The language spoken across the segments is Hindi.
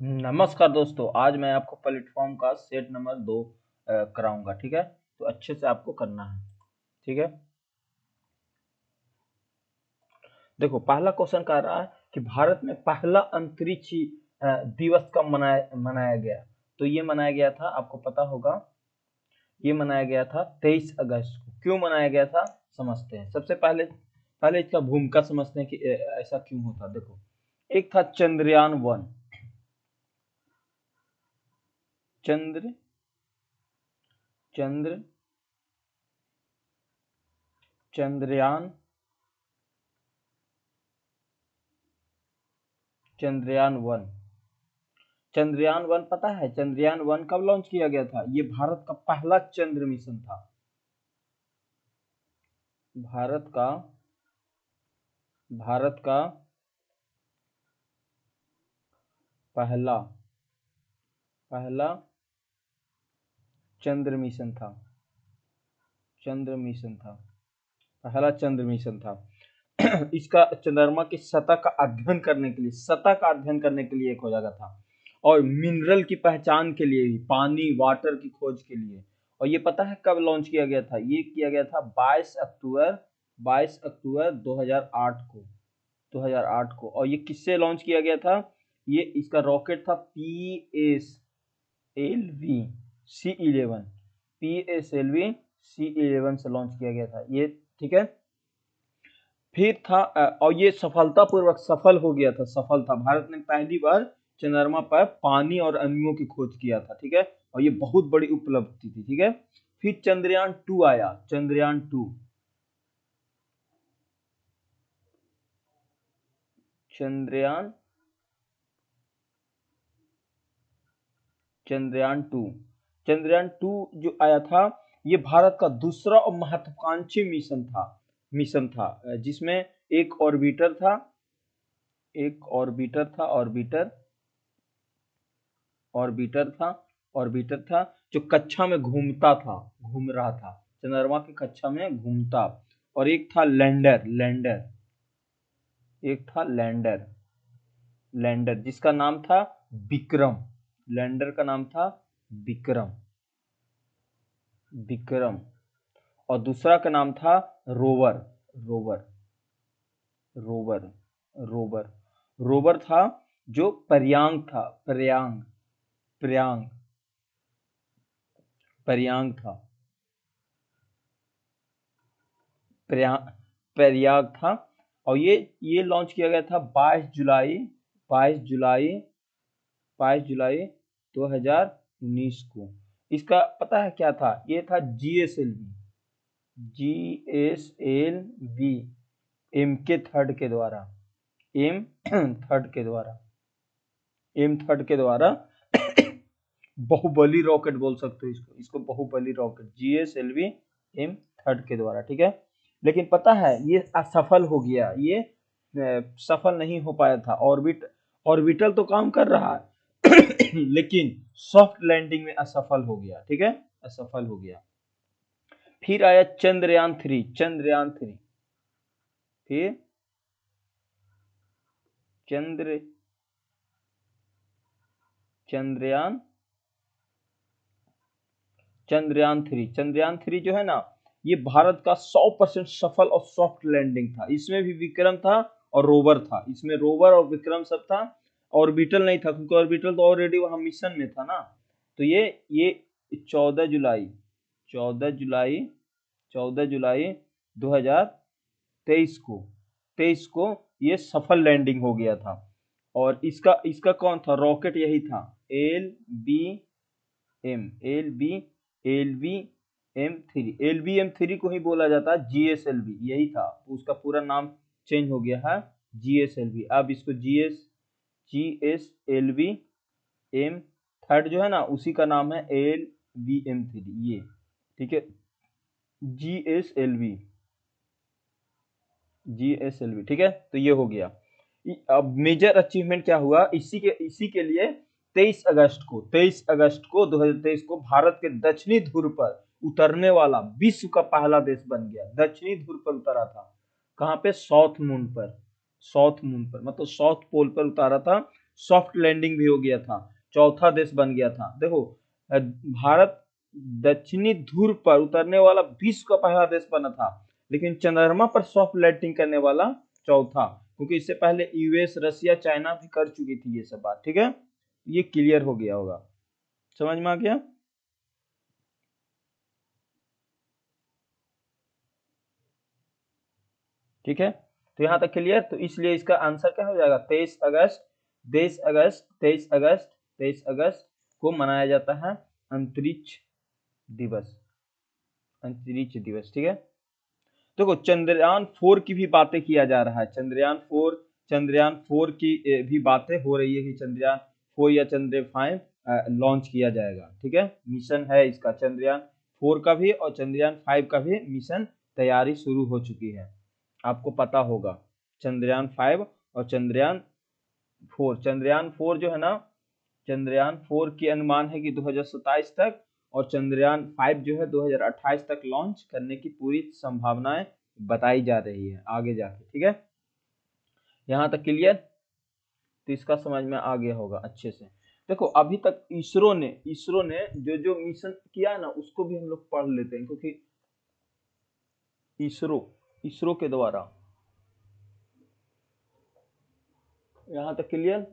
नमस्कार दोस्तों, आज मैं आपको प्लेटफॉर्म का सेट नंबर 2 कराऊंगा। ठीक है, तो अच्छे से आपको करना है। ठीक है, देखो पहला क्वेश्चन कह रहा है कि भारत में पहला अंतरिक्ष दिवस कब मनाया मनाया गया। तो ये मनाया गया था, आपको पता होगा, ये मनाया गया था 23 अगस्त को। क्यों मनाया गया था समझते हैं। सबसे पहले पहले इसका भूमिका समझते हैं कि ऐसा क्यों होता। देखो, एक था चंद्रयान 1। चंद्र चंद्र चंद्रयान चंद्रयान 1। चंद्रयान 1 पता है चंद्रयान 1 कब लॉन्च किया गया था। ये भारत का पहला चंद्र मिशन था। भारत का भारत का पहला पहला चंद्र मिशन था। चंद्र मिशन था, पहला चंद्र मिशन था। इसका चंद्रमा की सतह का अध्ययन करने के लिए, सतह का अध्ययन करने के लिए एक हो जाता था, और मिनरल की पहचान के लिए भी, पानी वाटर की खोज के लिए। और ये पता है कब लॉन्च किया गया था। ये किया गया था 22 अक्टूबर 2008 को। 2008 को। और ये किससे लॉन्च किया गया था। ये इसका रॉकेट था PSLV-C11। PSLV-C11 से लॉन्च किया गया था ये। ठीक है, फिर था और ये सफलतापूर्वक सफल हो गया था। सफल था, भारत ने पहली बार चंद्रमा पर पानी और अणुओं की खोज किया था। ठीक है, और ये बहुत बड़ी उपलब्धि थी। ठीक है, फिर चंद्रयान 2 आया। चंद्रयान 2 चंद्रयान चंद्रयान 2 चंद्रयान 2 जो आया था, ये भारत का दूसरा और महत्वाकांक्षी मिशन था जिसमें एक ऑर्बिटर था। ऑर्बिटर ऑर्बिटर था ऑर्बिटर था जो कक्षा में घूम रहा था। चंद्रमा की कक्षा में घूमता। और एक था लैंडर जिसका नाम था विक्रम। लैंडर का नाम था विक्रम विक्रम और दूसरा का नाम था rover. Rover rover rover rover था जो पर्यांग था। पर्यांग पर्यांग था। पर्यांग पर्याग था। और ये लॉन्च किया गया था 22 जुलाई 22 जुलाई 2019 को। इसका पता है क्या था। ये था GSLV एम के थर्ड के द्वारा एम थर्ड के द्वारा एम थर्ड के द्वारा बाहुबली रॉकेट बोल सकते हो इसको Baahubali rocket, GSLV M third के द्वारा। ठीक है, लेकिन पता है ये असफल हो गया। ये सफल नहीं हो पाया था। ऑर्बिटल तो काम कर रहा है लेकिन सॉफ्ट लैंडिंग में असफल हो गया। ठीक है, असफल हो गया। फिर आया चंद्रयान 3। फिर चंद्र चंद्रयान चंद्रयान 3 जो है ना, ये भारत का 100% सफल और सॉफ्ट लैंडिंग था। इसमें भी विक्रम था और रोवर था। इसमें रोवर और विक्रम सब था, ऑर्बिटल नहीं था, क्योंकि ऑर्बिटल तो ऑलरेडी वहां मिशन में था ना। तो ये 14 जुलाई 14 जुलाई 14 जुलाई 2023 को ये सफल लैंडिंग हो गया था। और इसका इसका कौन था रॉकेट, यही था एल बी एम थ्री को ही बोला जाता है GSLV, यही था। उसका पूरा नाम चेंज हो गया है GSLV। अब इसको GSLV-M3 जो है ना, उसी का नाम है LBM3 ये। ठीक है, GSLV GSLV। ठीक है, तो ये हो गया। अब मेजर अचीवमेंट क्या हुआ इसी के लिए 23 अगस्त को 2023 को भारत के दक्षिणी ध्रुव पर उतरने वाला विश्व का पहला देश बन गया। दक्षिणी ध्रुव पर उतरा था। कहाँ पे, साउथ मून पर मतलब साउथ पोल पर उतारा था। सॉफ्ट लैंडिंग भी हो गया था, चौथा देश बन गया था। देखो भारत दक्षिणी ध्रुव पर उतरने वाला विश्व का पहला देश बना था, लेकिन चंद्रमा पर सॉफ्ट लैंडिंग करने वाला चौथा, क्योंकि इससे पहले यूएस, रशिया, चाइना भी कर चुकी थी ये सब बात। ठीक है, ये क्लियर हो गया होगा, समझ में आ गया। ठीक है, तो यहाँ तक क्लियर। तो इसलिए इसका आंसर क्या हो जाएगा, 23 अगस्त। 23 अगस्त 23 अगस्त 23 अगस्त को मनाया जाता है अंतरिक्ष दिवस, अंतरिक्ष दिवस। ठीक है, देखो चंद्रयान 4 की भी बातें किया जा रहा है, चंद्रयान 4 की भी बातें हो रही है कि चंद्रयान 4 या चंद्रयान 5 लॉन्च किया जाएगा। ठीक है, मिशन है इसका, चंद्रयान 4 का भी और चंद्रयान 5 का भी मिशन तैयारी शुरू हो चुकी है, आपको पता होगा। चंद्रयान 5 और चंद्रयान 4, चंद्रयान 4 जो है ना, चंद्रयान 4 की अनुमान है कि 2027 तक, और चंद्रयान 5 जो है 2028 तक लॉन्च करने की पूरी संभावनाएं बताई जा रही है आगे जाके। ठीक है, यहाँ तक क्लियर। तो इसका समझ में आ गया होगा अच्छे से। देखो अभी तक इसरो ने जो जो मिशन किया है ना, उसको भी हम लोग पढ़ लेते हैं, क्योंकि इसरो इसरो के द्वारा, यहाँ तक क्लियर।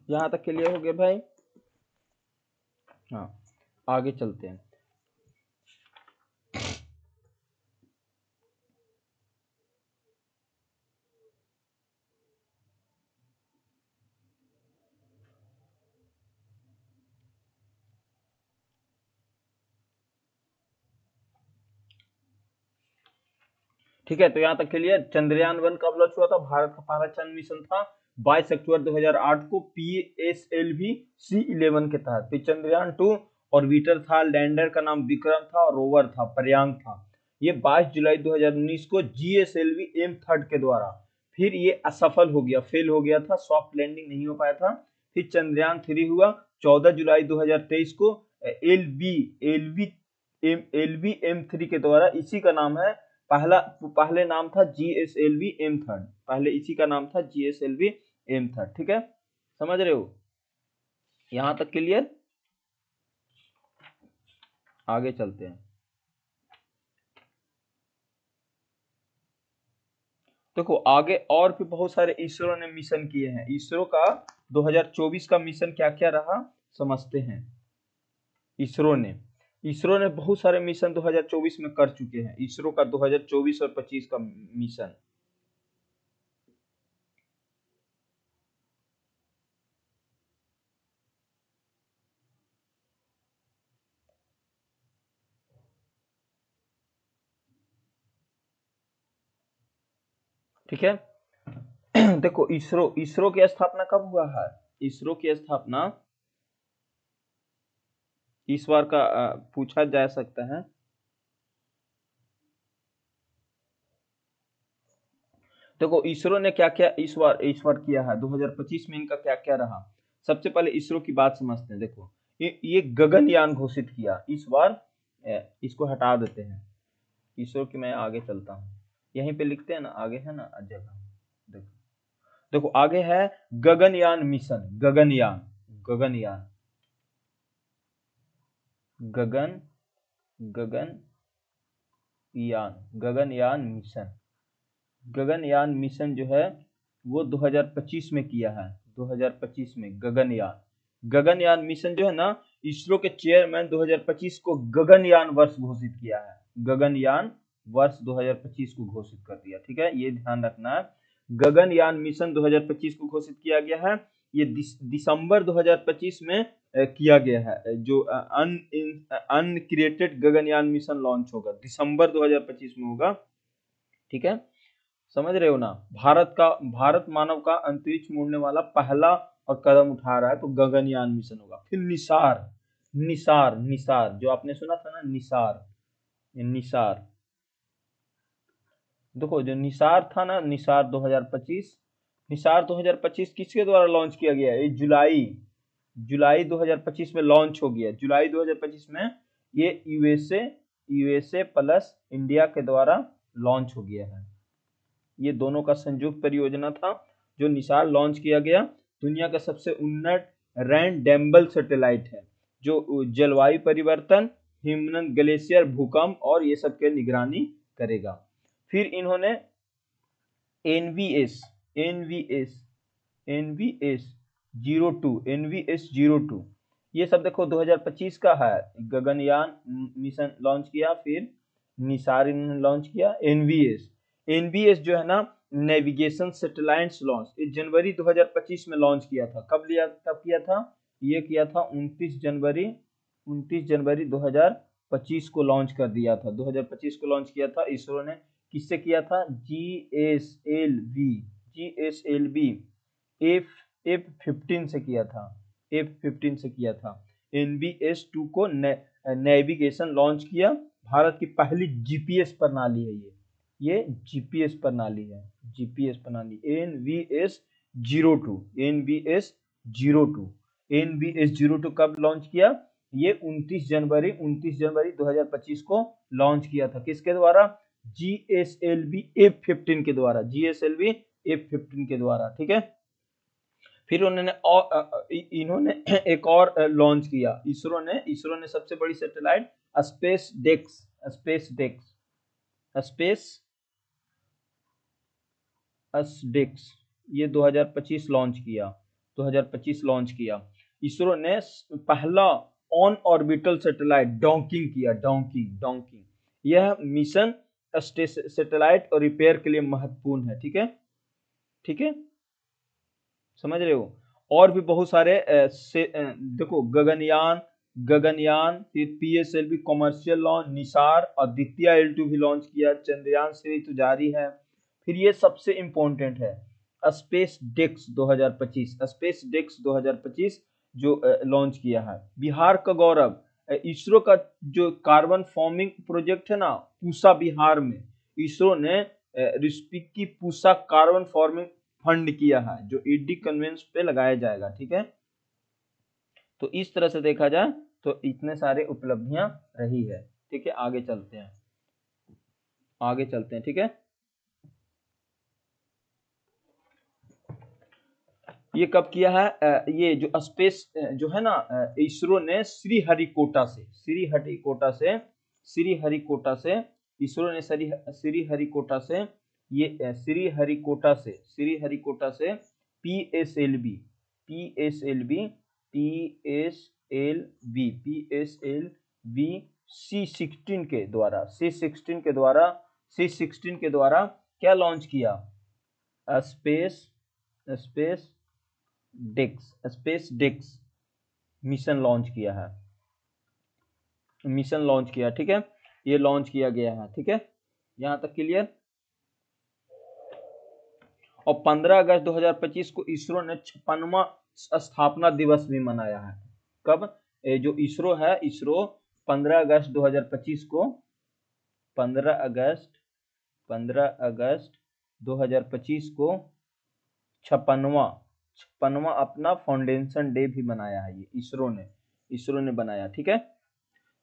यहाँ तक क्लियर हो गया भाई। हाँ, आगे चलते हैं। ठीक है, तो यहाँ तक क्लियर। चंद्रयान 1 कब लॉन्च हुआ था, भारत का पहला चंद्र मिशन था 22 अक्टूबर 2008 को PSLV C11 के तहत। फिर चंद्रयान 2 ऑर्बिटर था, लैंडर का नाम विक्रम था और रोवर था प्रयांक था। ये 22 जुलाई 2019 को GSLV M3 के द्वारा, फिर ये असफल हो गया, फेल हो गया था, सॉफ्ट लैंडिंग नहीं हो पाया था। फिर चंद्रयान 3 हुआ 14 जुलाई 2023 को LV M3 के द्वारा, इसी का नाम है, पहले नाम था GSLV M3, पहले इसी का नाम था GSLV M3। ठीक है, समझ रहे हो, यहां तक क्लियर। आगे चलते हैं। देखो आगे और भी बहुत सारे इसरो ने मिशन किए हैं। इसरो का 2024 का मिशन क्या क्या रहा समझते हैं। इसरो ने बहुत सारे मिशन 2024 में कर चुके हैं। इसरो का 2024 और 25 का मिशन, ठीक है। देखो इसरो इसरो की स्थापना कब हुआ है, इसरो की स्थापना इस बार का पूछा जा सकता है। देखो इसरो ने क्या क्या इस बार किया है, 2025 में इनका क्या क्या रहा। सबसे पहले इसरो की बात समझते हैं। देखो ये गगनयान घोषित किया इस बार, इसको हटा देते हैं। इसरो की मैं आगे चलता हूँ, यहीं पे लिखते हैं ना, आगे है ना जगह। देखो देखो आगे है गगनयान मिशन, गगनयान गगनयान गगन गगनयान मिशन। गगनयान मिशन जो है वो 2025 में किया है, 2025 में गगनयान मिशन जो है ना, इसरो के चेयरमैन 2025 को गगनयान वर्ष घोषित किया है, गगनयान वर्ष 2025 को घोषित कर दिया। ठीक है, ये ध्यान रखना है, गगनयान मिशन 2025 को घोषित किया गया है। ये दिसंबर 2025 में किया गया है। जो अनक्रिएटेड गगनयान मिशन लॉन्च होगा दिसंबर 2025 में होगा। ठीक है, समझ रहे हो ना। भारत मानव का अंतरिक्ष में उड़ने वाला पहला और कदम उठा रहा है, तो गगनयान मिशन होगा। फिर निसार निसार निसार जो आपने सुना था ना, निसार निसार देखो जो निसार था ना, निसार 2025 किसके द्वारा लॉन्च किया गया है, जुलाई 2025 में लॉन्च हो गया। जुलाई 2025 में ये यूएसए प्लस इंडिया के द्वारा लॉन्च हो गया है। ये दोनों का संयुक्त परियोजना था जो निसार लॉन्च किया गया। दुनिया का सबसे उन्नत रैंडेम्बल सैटेलाइट है जो जलवायु परिवर्तन, हिमनद, ग्लेशियर, भूकंप और ये सब के निगरानी करेगा। फिर इन्होंने एनवीएस 02 ये सब देखो 2025 का है। गगनयान मिशन लॉन्च किया, फिर निसार इन्होंने लॉन्च किया। एनवीएस जो है ना, नेविगेशन सैटेलाइट लॉन्च, ये जनवरी 2025 में लॉन्च किया था। कब किया था? ये किया था 29 जनवरी 2025 को लॉन्च कर दिया था। 2025 को लॉन्च किया था इसरो ने। किससे किया था? जीएसएलवी F15 से किया था। NVS-2 को नेविगेशन लॉन्च किया। भारत की पहली जीपीएस प्रणाली है ये जीपीएस प्रणाली है। NVS-02 कब लॉन्च किया? ये 29 जनवरी 2025 को लॉन्च किया था। किसके द्वारा? GSLV F15 के द्वारा। ठीक है। फिर इन्होंने एक और लॉन्च किया इसरो ने सबसे बड़ी सैटेलाइट स्पेसडेक्स ये 2025 लॉन्च किया। इसरो ने पहला ऑन ऑर्बिटल सैटेलाइट डॉकिंग यह मिशन सैटेलाइट और रिपेयर के लिए महत्वपूर्ण है। ठीक है, समझ रहे हो। और भी बहुत सारे देखो गगनयान, फिर PSLV commercial launch, Nisar, Aditya L2 भी लॉन्च किया, चंद्रयान 3 तो जारी है। फिर ये सबसे इम्पोर्टेंट है स्पेसडेक्स 2025 जो लॉन्च किया है। बिहार का गौरव, इसरो का जो कार्बन फार्मिंग प्रोजेक्ट है ना, पूसा बिहार में इसरो ने रिस्पिकी पूसा कार्बन फार्मिंग फंड किया है जो ईडी कन्वेंस पे लगाया जाएगा। ठीक है, तो इस तरह से देखा जाए तो इतने सारे उपलब्धियां रही है। ठीक है, आगे चलते हैं। ठीक है, ये कब किया है? ये जो स्पेस जो है ना, इसरो ने श्रीहरिकोटा से इसरो ने श्रीहरिकोटा से पीएसएलवी C16 के द्वारा क्या लॉन्च किया? स्पेसडेक्स मिशन लॉन्च किया। ठीक है, ये लॉन्च किया गया है। ठीक है, यहां तक क्लियर। और 15 अगस्त 2025 को इसरो ने 56वां स्थापना दिवस भी मनाया है। कब? जो इसरो है, 15 अगस्त 2025 को 56वां अपना फाउंडेशन डे भी मनाया है। ये इसरो ने बनाया। ठीक है,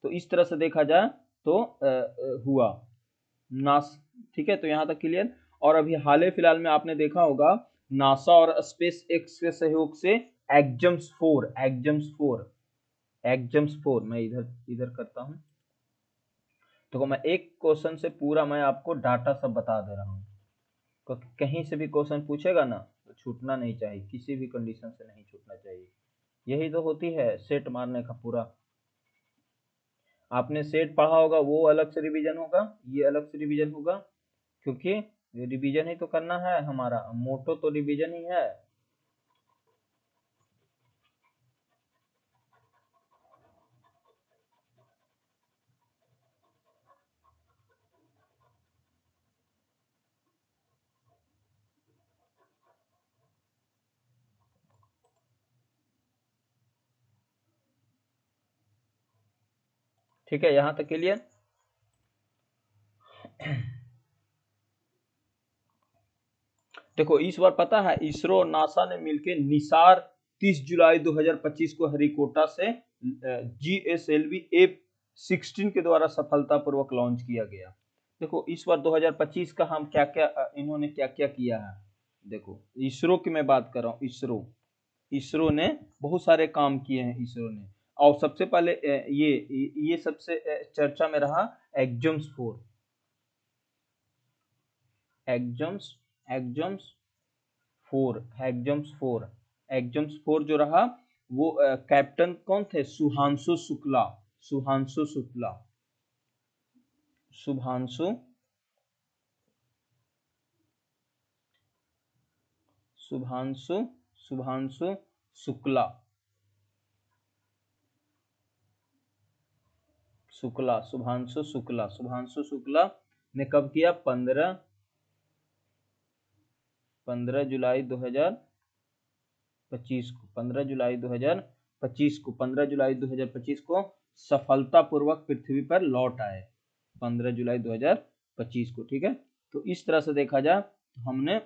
तो इस तरह से देखा जाए तो हुआ नास। ठीक है, तो यहां तक क्लियर। और अभी हाल फिलहाल में आपने देखा होगा नासा और स्पेस एक्स के सहयोग से एग्जम्स 4 मैं इधर करता हूं। तो मैं एक क्वेश्चन से पूरा मैं आपको डाटा सब बता दे रहा हूँ। तो कहीं से भी क्वेश्चन पूछेगा ना तो छूटना नहीं चाहिए, किसी भी कंडीशन से नहीं छूटना चाहिए। यही तो होती है सेट मारने का पूरा। आपने सेट पढ़ा होगा, वो अलग से रिवीजन होगा, ये अलग से रिवीजन होगा, क्योंकि रिवीजन ही तो करना है। हमारा मोटो तो रिवीजन ही है। ठीक है, यहां तक क्लियर। देखो इस बार पता है इसरो और नासा ने मिलकर निसार 29 जुलाई 2025 को हरिकोटा से GSLV A16 के द्वारा सफलतापूर्वक लॉन्च किया गया। देखो इस बार 2025 का हम क्या क्या इन्होंने क्या क्या किया है। देखो इसरो की मैं बात कर रहा हूँ, इसरो ने बहुत सारे काम किए हैं इसरो ने। और सबसे पहले ये सबसे चर्चा में रहा एग्जाम्स 4, एग्जाम्स 4 जो रहा वो कैप्टन कौन थे, शुभांशु शुक्ला ने कब किया, 15 जुलाई 2025 को 15 जुलाई 2025 को सफलतापूर्वक पृथ्वी पर लौट आए, 15 जुलाई 2025 को। ठीक है, तो इस तरह से देखा जाए तो हमने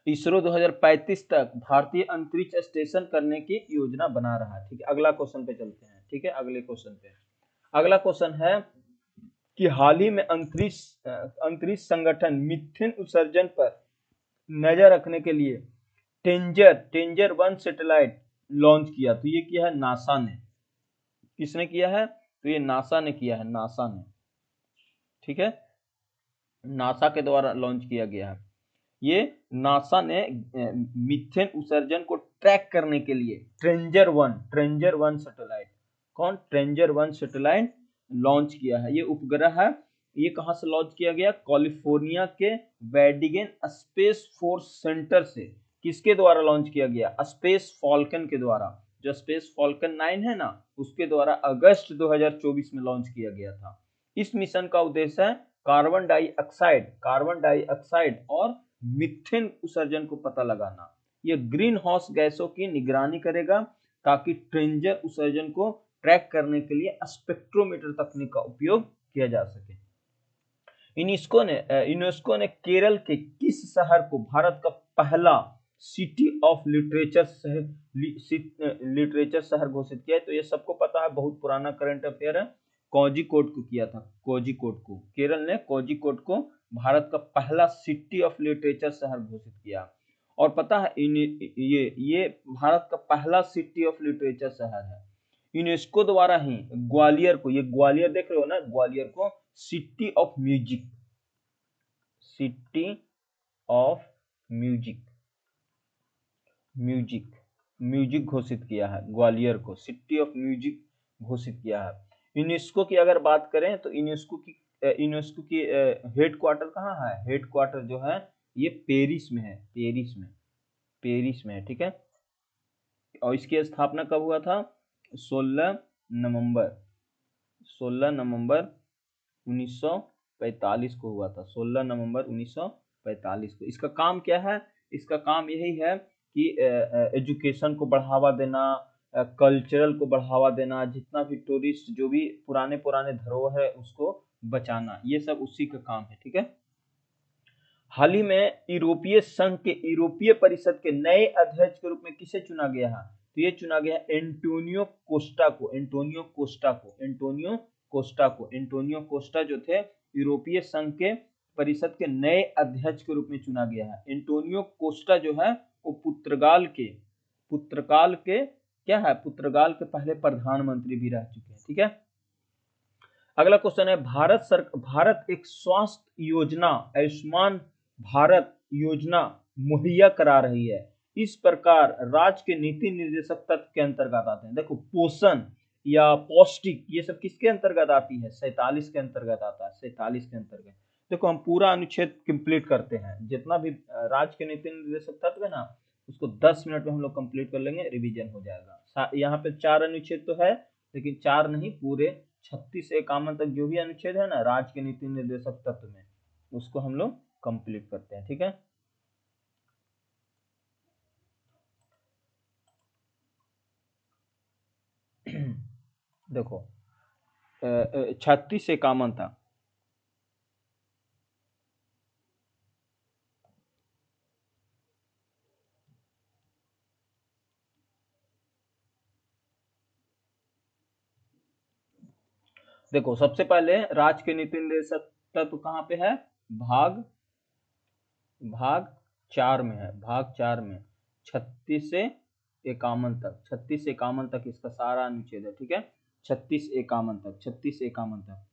इसरो 2035 तक भारतीय अंतरिक्ष स्टेशन करने की योजना बना रहा है। ठीक है, अगला क्वेश्चन पे चलते हैं। ठीक है, अगले क्वेश्चन पे, अगला क्वेश्चन है कि हाल ही में अंतरिक्ष संगठन मीथेन उत्सर्जन पर नजर रखने के लिए टेंजर 1 सैटेलाइट लॉन्च किया। तो ये किया है नासा ने। किसने किया है, तो ये नासा ने किया है, नासा ने। ठीक है, नासा के द्वारा लॉन्च किया गया है। ये नासा ने मीथेन उत्सर्जन को ट्रैक करने के लिए ट्रेंजर वन सैटेलाइट, ट्रेंजर 1 सैटेलाइट लॉन्च किया है। ये उपग्रह है, ये कहां से लॉन्च किया गया, कैलिफोर्निया के वेडिगन स्पेस फोर्स सेंटर से। किसके द्वारा लॉन्च किया गया, स्पेस फॉल्कन के द्वारा, जो स्पेस फॉल्कन 9 है ना, उसके द्वारा अगस्त 2024 में लॉन्च किया गया था। इस मिशन का उद्देश्य है कार्बन डाइऑक्साइड और मीथेन उत्सर्जन को पता लगाना। यह ग्रीन हाउस गैसों की निगरानी करेगा ताकि ट्रेंजर उत्सर्जन को ट्रैक करने के लिए स्पेक्ट्रोमीटर तकनीक का उपयोग किया जा सके। यूनेस्को ने केरल के किस शहर को भारत का पहला सिटी ऑफ लिटरेचर शहर घोषित किया है? तो ये सबको पता है, बहुत पुराना करंट अफेयर है। कोझिकोड को किया था, केरल ने कोझिकोड को भारत का पहला सिटी ऑफ लिटरेचर शहर घोषित किया। और पता है ये भारत का पहला सिटी ऑफ लिटरेचर शहर है। यूनेस्को द्वारा ही ग्वालियर को, ये ग्वालियर देख रहे हो ना, ग्वालियर को सिटी ऑफ म्यूजिक घोषित किया है। ग्वालियर को सिटी ऑफ म्यूजिक घोषित किया है। यूनेस्को की अगर बात करें तो यूनेस्को की हेडक्वार्टर कहाँ है, हेडक्वार्टर जो है ये पेरिस में है, पेरिस में है। ठीक है, और इसकी स्थापना कब हुआ था, 16 नवंबर 1945 को हुआ था, 16 नवंबर 1945 को। इसका काम क्या है, इसका काम यही है कि एजुकेशन को बढ़ावा देना, कल्चरल को बढ़ावा देना, जितना भी टूरिस्ट, जो भी पुराने धरोहर है उसको बचाना, ये सब उसी का काम है। ठीक है, हाल ही में यूरोपीय परिषद के नए अध्यक्ष के रूप में किसे चुना गया है, तो ये चुना गया एंटोनियो कोस्टा जो थे यूरोपीय संघ के परिषद के नए अध्यक्ष के रूप में चुना गया है। एंटोनियो कोस्टा जो है वो पुर्तगाल के पहले प्रधानमंत्री भी रह चुके हैं। ठीक है, अगला क्वेश्चन है, भारत एक स्वास्थ्य योजना, आयुष्मान भारत योजना मुहैया करा रही है। इस प्रकार राज्य के नीति निर्देशक तत्व के अंतर्गत आते हैं। देखो पोषण या पौष्टिक, ये सब किसके अंतर्गत आती है, 47 के अंतर्गत आता है, 47 के अंतर्गत। देखो हम पूरा अनुच्छेद कंप्लीट करते हैं, जितना भी राज्य के नीति निर्देशक तत्व है ना, उसको 10 मिनट में हम लोग कंप्लीट कर लेंगे, रिवीजन हो जाएगा। यहाँ पे 4 अनुच्छेद तो है, लेकिन 4 नहीं, पूरे 36 से 51 तक जो भी अनुच्छेद है ना राज्य के नीति निर्देशक तत्व में, उसको हम लोग कंप्लीट करते हैं। ठीक है, देखो 36 से 51 था। देखो सबसे पहले राज्य के नीति निर्देशक तत्व कहाँ पे है, भाग भाग 4 में है, भाग 4 में 36 से 51 तक, 36 से 51 तक इसका सारा अनुच्छेद है, ठीक है। 36 से 51 तक, 36 से 51 तक,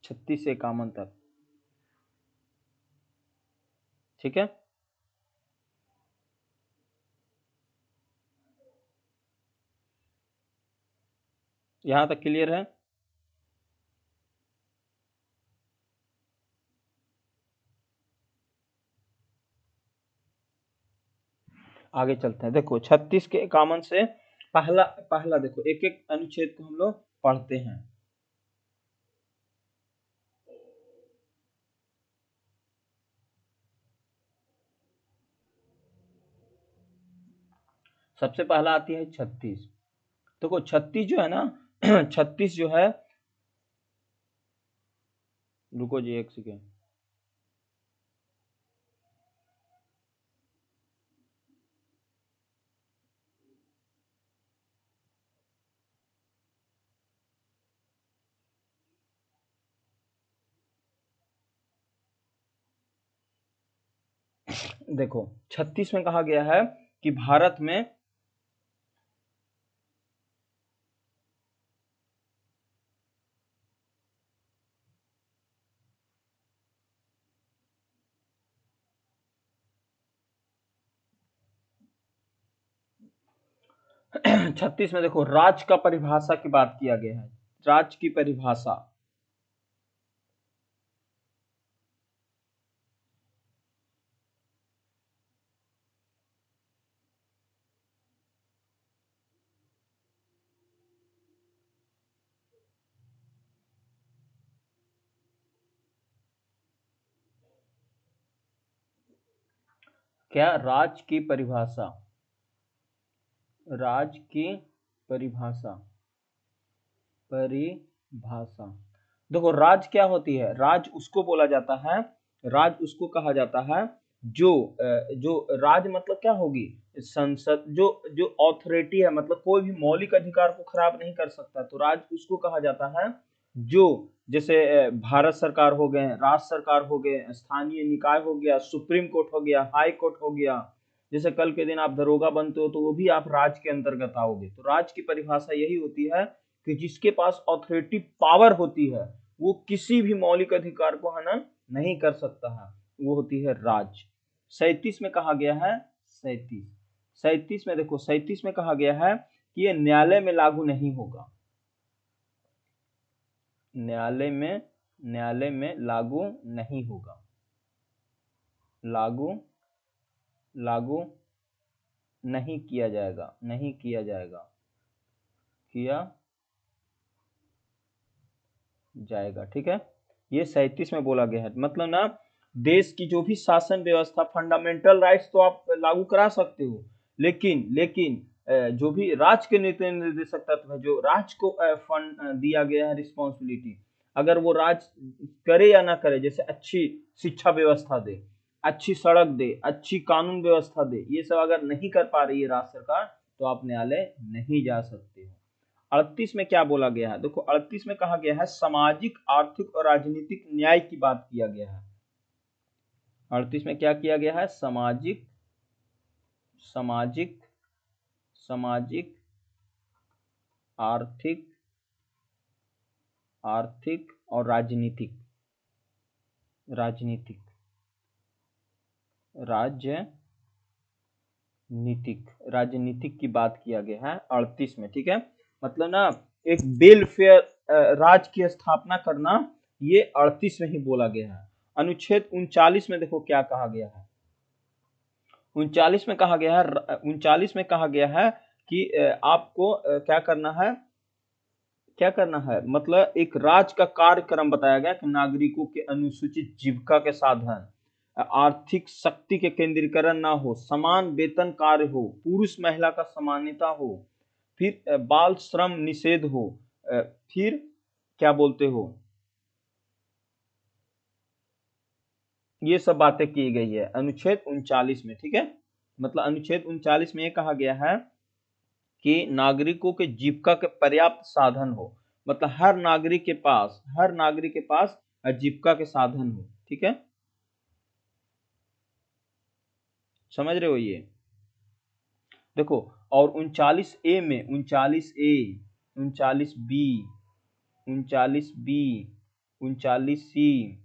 36 से 51 तक, ठीक है। यहां तक क्लियर है। आगे चलते हैं। देखो 36 के 51 से पहला पहला देखो, एक एक अनुच्छेद को हम लोग पढ़ते हैं। सबसे पहला आती है 36। देखो 36 जो है ना 36 जो है, रुको जी एक सेकेंड। देखो 36 में कहा गया है कि भारत में 36 में देखो राज्य का परिभाषा की बात किया गया है, राज्य की परिभाषा। क्या राज्य की परिभाषा, राज्य की परिभाषा, परिभाषा। देखो राज्य क्या होती है, राज्य उसको बोला जाता है, राज्य उसको कहा जाता है जो जो राज्य मतलब क्या होगी, संसद, जो जो ऑथोरिटी है, मतलब कोई भी मौलिक अधिकार को खराब नहीं कर सकता, तो राज्य उसको कहा जाता है जो, जैसे भारत सरकार हो गए, राज्य सरकार हो गए, स्थानीय निकाय हो गया, सुप्रीम कोर्ट हो गया, हाई कोर्ट हो गया। जैसे कल के दिन आप दरोगा बनते हो तो वो भी आप राज्य के अंतर्गत आओगे। तो राज्य की परिभाषा यही होती है कि जिसके पास ऑथोरिटी पावर होती है, वो किसी भी मौलिक अधिकार को हनन नहीं कर सकता है, वो होती है राज्य। 37 में कहा गया है, 37 में देखो, 37 में कहा गया है कि ये न्यायालय में लागू नहीं होगा, न्यायालय में लागू नहीं होगा, लागू लागू नहीं किया जाएगा, नहीं किया जाएगा, किया जाएगा, ठीक है। ये 37 में बोला गया है। मतलब ना देश की जो भी शासन व्यवस्था, फंडामेंटल राइट्स तो आप लागू करा सकते हो, लेकिन लेकिन जो भी राज्य के नीति निर्देशक तत्व है, जो राज्य को फंड दिया गया है, रिस्पॉन्सिबिलिटी, अगर वो राज्य करे या ना करे, जैसे अच्छी शिक्षा व्यवस्था दे, अच्छी सड़क दे, अच्छी कानून व्यवस्था दे, ये सब अगर नहीं कर पा रही है राज्य सरकार, तो आप न्यायालय नहीं जा सकते हो। 38 में क्या बोला गया है, देखो 38 में कहा गया है सामाजिक, आर्थिक और राजनीतिक न्याय की बात किया गया है। 38 में क्या किया गया है, सामाजिक सामाजिक सामाजिक आर्थिक आर्थिक और राजनीतिक, राजनीतिक राजनीतिक की बात किया गया है 38 में, ठीक है। मतलब ना एक वेलफेयर राज्य की स्थापना करना, ये 38 में ही बोला गया है। अनुच्छेद 39 में देखो क्या कहा गया है, 39 में कहा गया है, 39 में कहा गया है कि आपको क्या करना है, क्या करना है, मतलब एक राज्य का कार्यक्रम बताया गया कि नागरिकों के अनुसूचित जीविका के साधन, आर्थिक शक्ति के केंद्रीकरण ना हो, समान वेतन कार्य हो, पुरुष महिला का समानता हो, फिर बाल श्रम निषेध हो, फिर क्या बोलते हो, ये सब बातें की गई है अनुच्छेद 39 में, ठीक है। मतलब अनुच्छेद 39 में ये कहा गया है कि नागरिकों के जीविका के पर्याप्त साधन हो, मतलब हर नागरिक के पास आजीविका के साधन हो। ठीक है, समझ रहे हो ये? देखो, और 39A में 39A, 39B, 39B, 39C,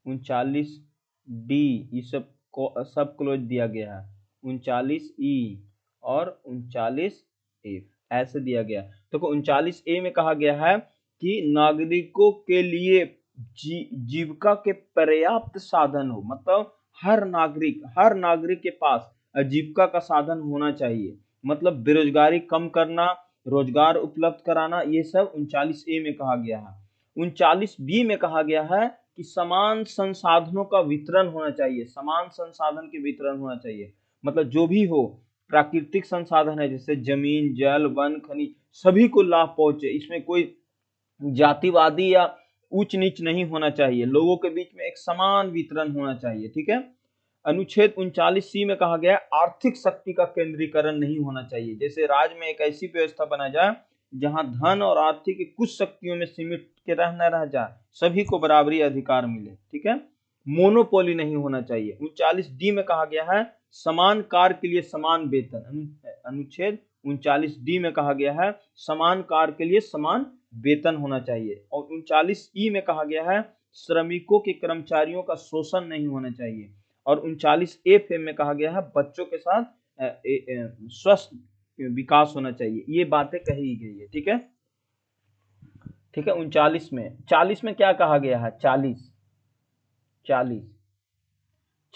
39D, ये सब क्लोज दिया गया है। 39E और 39F ऐसे दिया गया। देखो 39A में कहा गया है कि नागरिकों के लिए जीविका के पर्याप्त साधन हो, मतलब हर नागरिक के पास आजीविका का साधन होना चाहिए, मतलब बेरोजगारी कम करना, रोजगार उपलब्ध कराना, ये सब 39A में कहा गया है। 39B में कहा गया है कि समान संसाधनों का वितरण होना चाहिए, समान संसाधन के वितरण होना चाहिए, मतलब जो भी हो प्राकृतिक संसाधन है जैसे जमीन, जल, वन, खनिज, सभी को लाभ पहुंचे, इसमें कोई जातिवादी या उच्च नीच नहीं होना चाहिए, लोगों के बीच में एक समान वितरण होना चाहिए। ठीक है, अनुच्छेद 39C में कहा गया आर्थिक शक्ति का केंद्रीकरण नहीं होना चाहिए, जैसे राज्य में एक ऐसी व्यवस्था बना जाए जहां धन और आर्थिक कुछ शक्तियों में सीमित के न रह जाए, सभी को बराबरी अधिकार मिले। ठीक है, मोनोपोली नहीं होना चाहिए। 39D में कहा गया है समान कार्य के लिए समान वेतन, अनुच्छेद 39D में कहा गया है समान कार्य के लिए समान वेतन होना चाहिए। और 39E में कहा गया है श्रमिकों के कर्मचारियों का शोषण नहीं होना चाहिए। और 39F में कहा गया है बच्चों के साथ स्वस्थ विकास होना चाहिए। ये बातें कही गई है। ठीक है, ठीक है। 39 में क्या कहा गया है?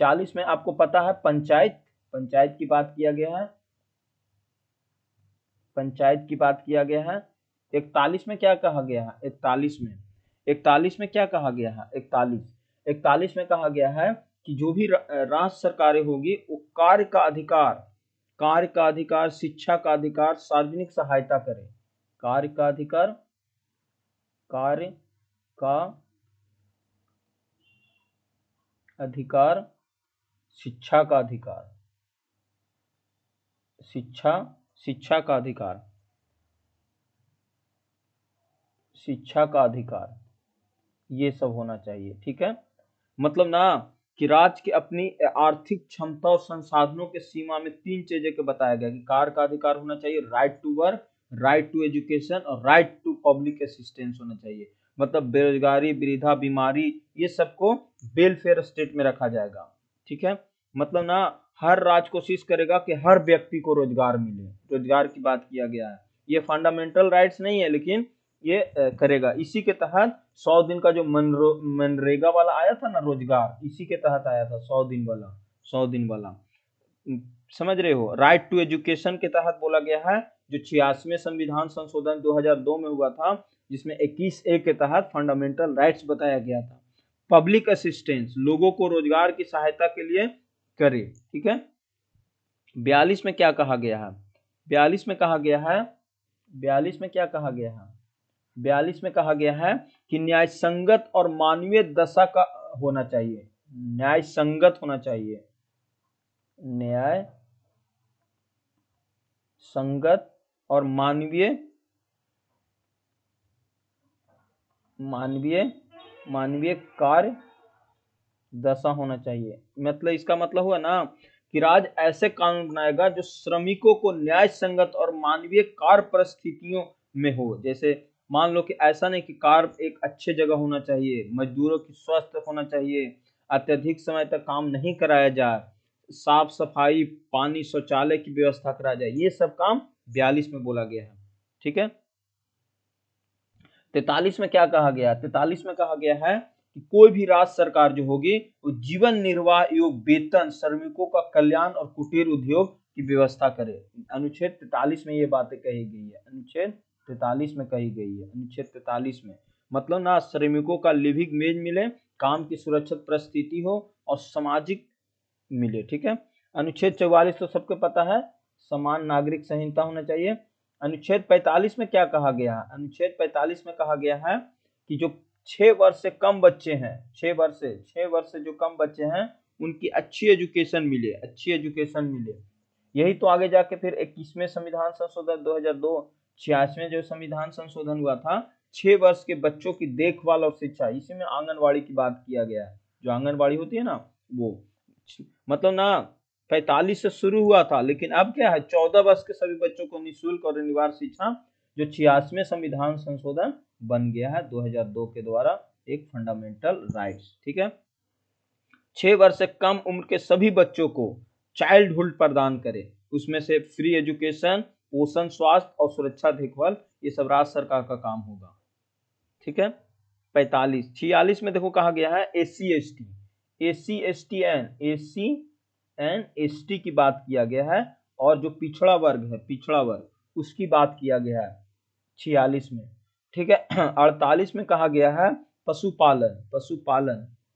40 में आपको पता है पंचायत की बात किया गया है, पंचायत की बात किया गया है। 41 में क्या कहा गया है? 41 में क्या कहा गया है? 41 में कहा गया है कि जो भी राज्य सरकारें होगी वो कार्य का अधिकार, शिक्षा का अधिकार, सार्वजनिक सहायता करे। कार्य का अधिकार, शिक्षा का अधिकार, शिक्षा का अधिकार, ये सब होना चाहिए। ठीक है, मतलब ना कि राज्य की अपनी आर्थिक क्षमता और संसाधनों के सीमा में 3 चीजें के बताया गया कि कार्य का अधिकार होना चाहिए, right to work, right to education और राइट टू पब्लिक असिस्टेंस होना चाहिए। मतलब बेरोजगारी, वृद्धा, बीमारी, ये सबको वेलफेयर स्टेट में रखा जाएगा। ठीक है, मतलब ना हर राज्य कोशिश करेगा कि हर व्यक्ति को रोजगार मिले, रोजगार की बात किया गया है। ये फंडामेंटल राइट्स नहीं है लेकिन ये करेगा। इसी के तहत 100 दिन का जो मनरेगा वाला आया था ना रोजगार, इसी के तहत आया था 100 दिन वाला। समझ रहे हो? राइट टू एजुकेशन के तहत बोला गया है, जो 86वें संविधान संशोधन 2002 में हुआ था, जिसमें 21A के तहत फंडामेंटल राइट्स बताया गया था। पब्लिक असिस्टेंस, लोगों को रोजगार की सहायता के लिए करे। ठीक है, 42 में क्या कहा गया है? 42 में कहा गया है 42 में क्या कहा गया है? 42 में कहा गया है कि न्याय संगत और मानवीय दशा का होना चाहिए, न्याय संगत होना चाहिए, न्याय संगत और मानवीय कार्य दशा होना चाहिए। मतलब इसका मतलब हुआ ना कि राज्य ऐसे कानून बनाएगा जो श्रमिकों को न्याय संगत और मानवीय कार्य परिस्थितियों में हो। जैसे मान लो कि ऐसा नहीं कि कार्य एक अच्छे जगह होना चाहिए, मजदूरों की स्वस्थ होना चाहिए, अत्यधिक समय तक काम नहीं कराया जाए, साफ सफाई, पानी, शौचालय की व्यवस्था करा जाए, ये सब काम 42 में बोला गया है। ठीक है, 43 में क्या कहा गया? 43 में कहा गया है कि कोई भी राज्य सरकार जो होगी वो जीवन निर्वाह योग्य वेतन, श्रमिकों का कल्याण और कुटीर उद्योग की व्यवस्था करे। अनुच्छेद 43 में ये बातें कही गई है, अनुच्छेद 43 में कही गई है। अनुच्छेद 43 में मतलब ना श्रमिकों का लिविंग वेज मिले, काम की सुरक्षित परिस्थिति हो और सामाजिक मिले। ठीक है, अनुच्छेद 44 तो सबको पता है, समान नागरिक संहिता होना चाहिए। अनुच्छेद 45 में क्या कहा गया है? अनुच्छेद 45 में कहा गया है कि जो 6 वर्ष से कम बच्चे हैं, 6 वर्ष से जो कम बच्चे हैं उनकी अच्छी एजुकेशन मिले। यही तो आगे जाके फिर 21वें संविधान संशोधन 2002 86वें जो संविधान संशोधन हुआ था, 6 वर्ष के बच्चों की देखभाल और शिक्षा, इसी में आंगनवाड़ी की बात किया गया है। जो आंगनवाड़ी होती है ना, वो मतलब ना 45 से शुरू हुआ था, लेकिन अब क्या है, 14 वर्ष के सभी बच्चों को निःशुल्क और अनिवार्य शिक्षा, जो 86वें संविधान संशोधन बन गया है 2002 के द्वारा, एक फंडामेंटल राइट्स। ठीक है, 6 वर्ष से कम उम्र के सभी बच्चों को चाइल्डहुड प्रदान करे, उसमें से फ्री एजुकेशन, पोषण, स्वास्थ्य और सुरक्षा देखभाल, ये सब राज्य सरकार का काम होगा। ठीक है, 45। 46 में देखो कहा गया है एससी एन एस टी की बात किया गया है, और जो पिछड़ा वर्ग है, पिछड़ा वर्ग, उसकी बात किया गया है 46 में। ठीक है, 48 में कहा गया है पशुपालन,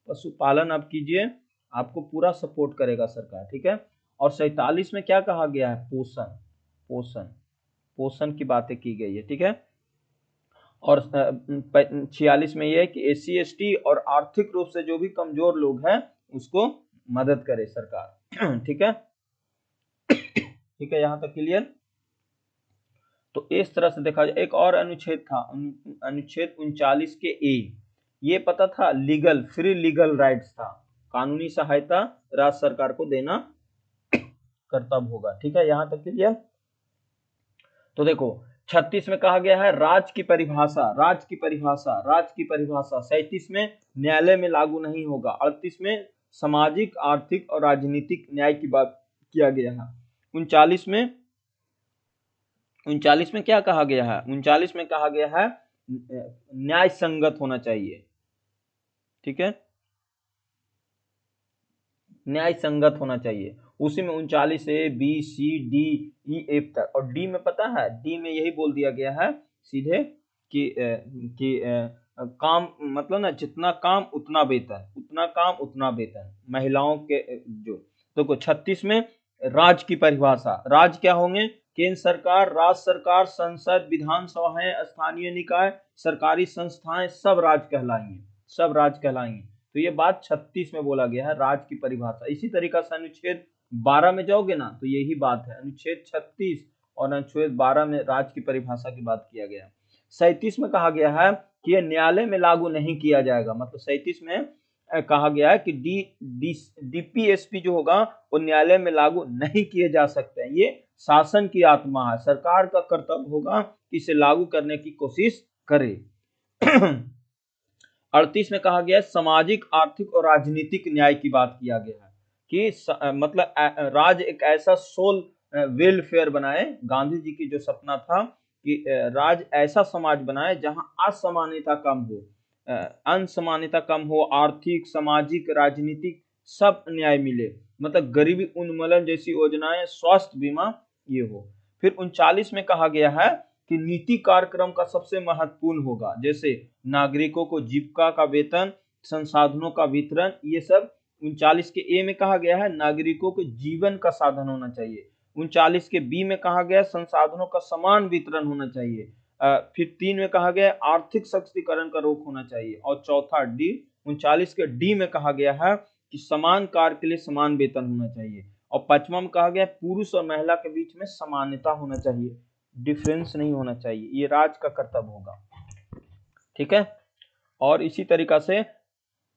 पशुपालन आप कीजिए, आपको पूरा सपोर्ट करेगा सरकार। ठीक है, और 47 में क्या कहा गया है, पोषण की बातें की गई है। ठीक है, और 46 में यह है कि एससी एसटी और आर्थिक रूप से जो भी कमजोर लोग हैं उसको मदद करे सरकार। ठीक है, ठीक है, यहां तक क्लियर। तो इस तरह से देखा जाए, एक और अनुच्छेद था, अनुच्छेद 39 के ए, ये पता था, लीगल, फ्री लीगल राइट्स था, कानूनी सहायता राज्य सरकार को देना कर्तव्य होगा। ठीक है, यहां तक क्लियर। तो देखो 36 में कहा गया है राज्य की परिभाषा, 37 में न्यायालय में लागू नहीं होगा, 38 में सामाजिक, आर्थिक और राजनीतिक न्याय की बात किया गया है, 39 में क्या कहा गया है, 39 में कहा गया है न्याय संगत होना चाहिए। ठीक है, न्याय संगत होना चाहिए, उसी में 39 A B C D E F तक, और डी में पता है, डी में यही बोल दिया गया है सीधे कि काम मतलब ना, जितना काम उतना वेतन, महिलाओं के जो। देखो 36 में राज्य की परिभाषा, राज्य क्या होंगे, केंद्र सरकार, राज्य सरकार, संसद, विधानसभाएं, स्थानीय निकाय, सरकारी संस्थाएं, सब राज्य कहलाएंगे। तो ये बात 36 में बोला गया है, राज्य की परिभाषा। इसी तरीका से अनुच्छेद 12 में जाओगे ना, तो यही बात है, अनुच्छेद 36 और अनुच्छेद 12 में राज्य की परिभाषा की बात किया गया है। 37 में कहा गया है कि यह न्यायालय में लागू नहीं किया जाएगा, मतलब 37 में कहा गया है कि डीपीएसपी जो होगा वो न्यायालय में लागू नहीं किए जा सकते हैं, ये शासन की आत्मा है, सरकार का कर्तव्य होगा कि इसे लागू करने की कोशिश करे। 38 में कहा गया है सामाजिक, आर्थिक और राजनीतिक न्याय की बात किया गया है कि मतलब राज्य एक ऐसा सोल वेलफेयर बनाए, गांधी जी की जो सपना था कि राज्य ऐसा समाज बनाए जहां असमानता कम हो, असमानता कम हो, आर्थिक, सामाजिक, राजनीतिक सब न्याय मिले, मतलब गरीबी उन्मूलन जैसी योजनाएं, स्वास्थ्य बीमा, ये हो। फिर 39 में कहा गया है कि नीति कार्यक्रम का सबसे महत्वपूर्ण होगा, जैसे नागरिकों को जीविका का वेतन, संसाधनों का वितरण, ये सब 39 के ए में कहा गया है, नागरिकों के जीवन का साधन होना चाहिए। 39 के बी में कहा गया संसाधनों का समान वितरण होना चाहिए। फिर 3 में कहा गया आर्थिक सशक्तिकरण का रोक होना चाहिए, और चौथा डी, 39 के डी में कहा गया है कि समान कार्य के लिए समान वेतन होना चाहिए, और 5वां में कहा गया पुरुष और महिला के बीच में समानता होना चाहिए, डिफरेंस नहीं होना चाहिए, ये राज्य का कर्तव्य होगा। ठीक है, और इसी तरीका से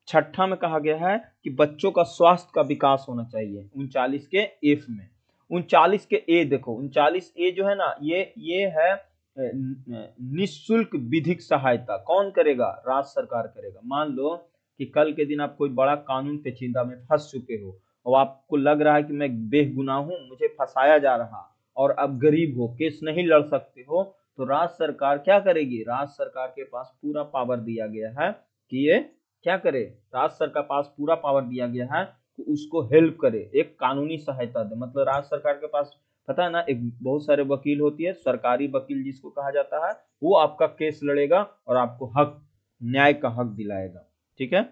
6ठा में कहा गया है कि बच्चों का स्वास्थ्य का विकास होना चाहिए, 39 के एफ में। 39 के ए देखो, 39 ए जो है ना, ये है निःशुल्क विधिक सहायता, कौन करेगा, राज्य सरकार करेगा। मान लो कि कल के दिन आप कोई बड़ा कानून पेचीदा में फंस चुके हो, और आपको लग रहा है कि मैं बेगुनाह हूं, मुझे फंसाया जा रहा, और अब गरीब हो, केस नहीं लड़ सकते हो, तो राज्य सरकार क्या करेगी, राज्य सरकार के पास पूरा पावर दिया गया है कि ये क्या करे, राज्य सरकार के पास पूरा पावर दिया गया है कि उसको हेल्प करे, एक कानूनी सहायता दे। मतलब राज्य सरकार के पास पता है ना, एक बहुत सारे वकील होती है, सरकारी वकील जिसको कहा जाता है, वो आपका केस लड़ेगा और आपको हक, न्याय का हक दिलाएगा। ठीक है,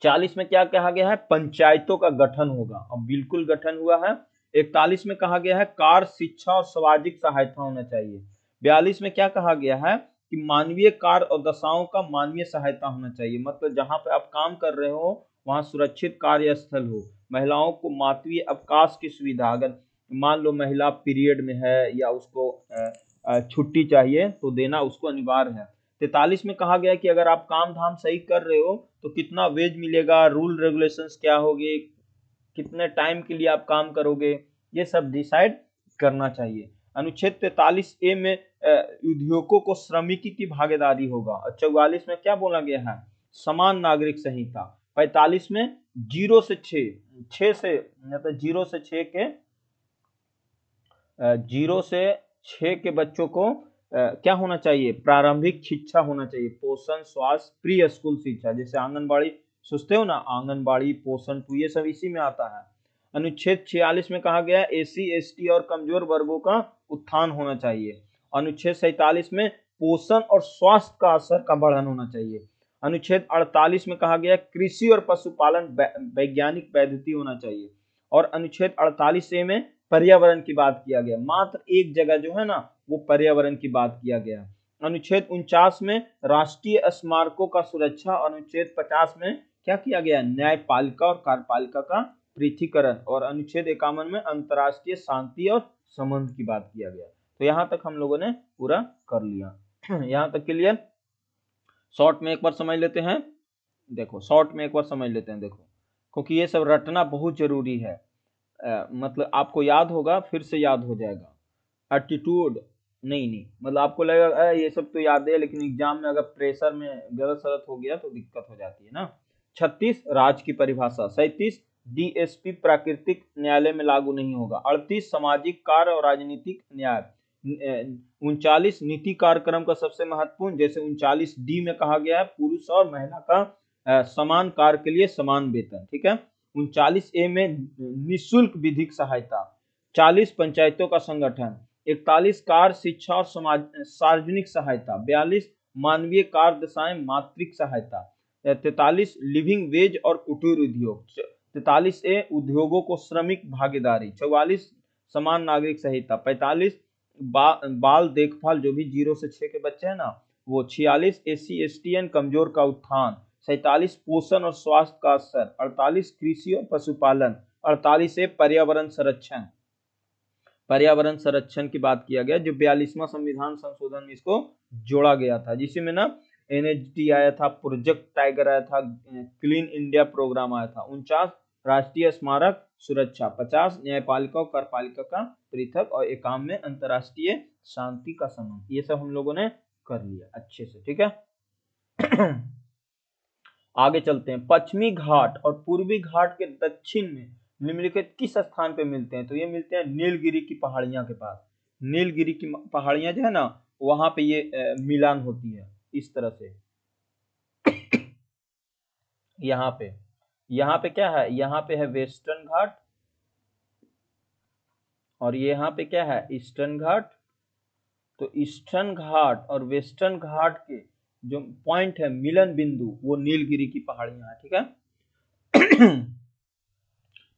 40 में क्या कहा गया है, पंचायतों का गठन होगा, और बिल्कुल गठन हुआ है। 41 में कहा गया है कार्य, शिक्षा और सामाजिक सहायता होना चाहिए। 42 में क्या कहा गया है कि मानवीय कार्य और दशाओं का मानवीय सहायता होना चाहिए, मतलब जहां पे आप काम कर रहे हो वहां सुरक्षित कार्यस्थल हो, महिलाओं को मातृत्व अवकाश की सुविधा, अगर मान लो महिला पीरियड में है या उसको छुट्टी चाहिए तो देना उसको अनिवार्य है। 43 में कहा गया कि अगर आप काम धाम सही कर रहे हो तो कितना वेज मिलेगा, रूल रेगुलेशंस क्या होंगे, कितने टाइम के लिए आप काम करोगे, ये सब डिसाइड करना चाहिए। अनुच्छेद 43A में उद्योगों को श्रमिकी की भागीदारी होगा। और 44 में क्या बोला गया है, समान नागरिक संहिता। 45 में 0 से 6 से मतलब 0 से 6 के 0 से 6 के बच्चों को क्या होना चाहिए, प्रारंभिक शिक्षा होना चाहिए, पोषण, स्वास्थ्य, प्री स्कूल शिक्षा, जैसे आंगनबाड़ी सोचते हो ना, आंगनबाड़ी, पोषण, तो ये सब इसी में आता है। अनुच्छेद 46 में कहा गया एससी एसटी और कमजोर वर्गों का उत्थान होना चाहिए। अनुच्छेद 47 में पोषण और स्वास्थ्य का असर का बढ़ाना होना चाहिए। अनुच्छेद 48 में कहा गया कृषि और पशुपालन वैज्ञानिक पद्धति होना चाहिए। और अनुच्छेद 48A में पर्यावरण की बात किया गया, मात्र एक जगह जो है ना वो पर्यावरण की बात किया गया। अनुच्छेद 49 में राष्ट्रीय स्मारकों का सुरक्षा। अनुच्छेद 50 में क्या किया गया, न्यायपालिका और कार्यपालिका का पृथकीकरण। और अनुच्छेद 51 में अंतर्राष्ट्रीय शांति और संबंध की बात किया गया। तो यहाँ तक हम लोगों ने पूरा कर लिया। यहाँ तक क्लियर। शॉर्ट में एक बार समझ लेते हैं, देखो शॉर्ट में एक बार समझ लेते हैं, देखो क्योंकि ये सब रटना बहुत जरूरी है। मतलब आपको याद होगा, फिर से याद हो जाएगा। एटीट्यूड नहीं मतलब आपको लगेगा ये सब तो याद है, लेकिन एग्जाम में अगर प्रेशर में गलत सलत हो गया तो दिक्कत हो जाती है ना। 36 राज्य की परिभाषा। 37 डीएसपी प्राकृतिक न्यायालय में लागू नहीं होगा। 38 सामाजिक कार्य और राजनीतिक न्याय। 39 नीति कार्यक्रम का सबसे महत्वपूर्ण, जैसे 39D में कहा गया है पुरुष और महिला का समान कार्य के लिए समान वेतन, ठीक है। 39A में निःशुल्क विधिक सहायता। 40 पंचायतों का संगठन। 41 कार्य शिक्षा और सार्वजनिक सहायता। 42 मानवीय कार्य दशाएं मातृक सहायता। 43 लिविंग वेज और कुटीर उद्योग। 43A उद्योगों को श्रमिक भागीदारी। 44 समान नागरिक संहिता। 45 बाल देखभाल, जो भी 0 से 6 के बच्चे हैं ना वो। 46 एससी एसटी एंड कमजोर का उत्थान। 47 पोषण और स्वास्थ्य का असर। 48 कृषि और पशुपालन। 48 पर्यावरण संरक्षण, पर्यावरण संरक्षण की बात किया गया, जो 42वां संविधान संशोधन में इसको जोड़ा गया था, जिसमें ना एनएचटी आया था, प्रोजेक्ट टाइगर आया था, क्लीन इंडिया प्रोग्राम आया था। 49 राष्ट्रीय स्मारक सुरक्षा। 50 न्यायपालिका और कार्यपालिका का पृथक। और 51 में अंतरराष्ट्रीय शांति का संबंध। ये सब हम लोगों ने कर लिया अच्छे से, ठीक है। आगे चलते हैं। पश्चिमी घाट और पूर्वी घाट के दक्षिण में निम्नलिखित किस स्थान पे मिलते हैं, तो ये मिलते हैं नीलगिरी की पहाड़ियां के पास। नीलगिरी की पहाड़ियां जो है ना वहां पे ये मिलान होती है इस तरह से। यहाँ पे क्या है, यहाँ पे है वेस्टर्न घाट और यहाँ पे क्या है, ईस्टर्न घाट। तो ईस्टर्न घाट और वेस्टर्न घाट के जो पॉइंट है, मिलन बिंदु, वो नीलगिरी की पहाड़ियां है, ठीक है।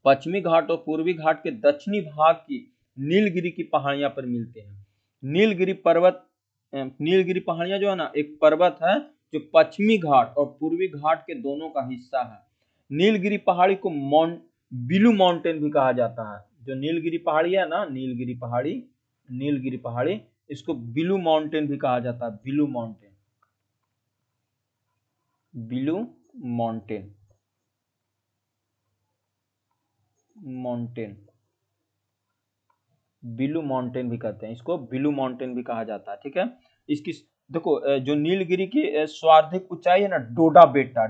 पश्चिमी घाट और पूर्वी घाट के दक्षिणी भाग की नीलगिरी की पहाड़ियां पर मिलते हैं। नीलगिरी पर्वत, नीलगिरी पहाड़ियां जो है ना एक पर्वत है जो पश्चिमी घाट और पूर्वी घाट के दोनों का हिस्सा है। नीलगिरी पहाड़ी को बिलू माउंटेन भी कहा जाता है। जो नीलगिरी पहाड़ी है ना, नीलगिरी पहाड़ी, इसको बिलू माउंटेन भी कहा जाता है। बिलू माउंटेन भी कहते हैं इसको, बिलू माउंटेन भी कहा जाता है, ठीक है। इसकी देखो जो नीलगिरी की सर्वाधिक ऊंचाई है ना, डोडा बेटा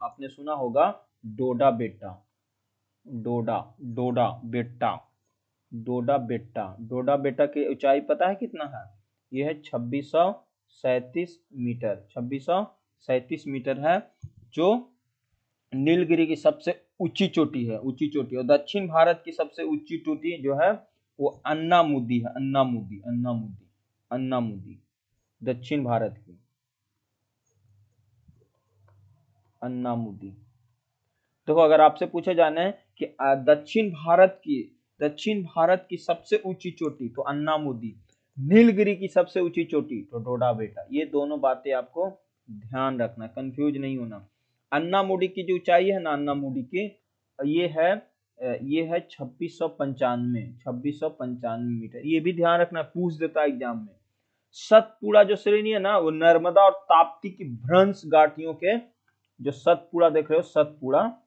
आपने सुना होगा, डोडा बेटा की ऊंचाई पता है कितना है, यह है 2637 मीटर है, जो नीलगिरी की सबसे ऊंची चोटी है, और दक्षिण भारत की सबसे ऊंची चोटी जो है वो अन्नामुदी है। अन्नामुदी दक्षिण भारत की अन्नामुदी। देखो अगर आपसे पूछे जाना है कि दक्षिण भारत की सबसे ऊंची चोटी, तो अन्नामुदी। नीलगिरी की सबसे ऊंची चोटी तो डोडा बेटा। ये दोनों बातें आपको ध्यान रखना, कंफ्यूज नहीं होना। अन्नामुदी की जो ऊंचाई है ना, अन्नामुदी की, ये है ये है 2695 मीटर। ये भी ध्यान रखना, पूछ देता है एग्जाम में। सतपुड़ा जो श्रेणी है ना, वो नर्मदा और ताप्ती की भ्रंश घाटियों के, जो सतपुड़ा देख रहे हो, सतपुड़ा,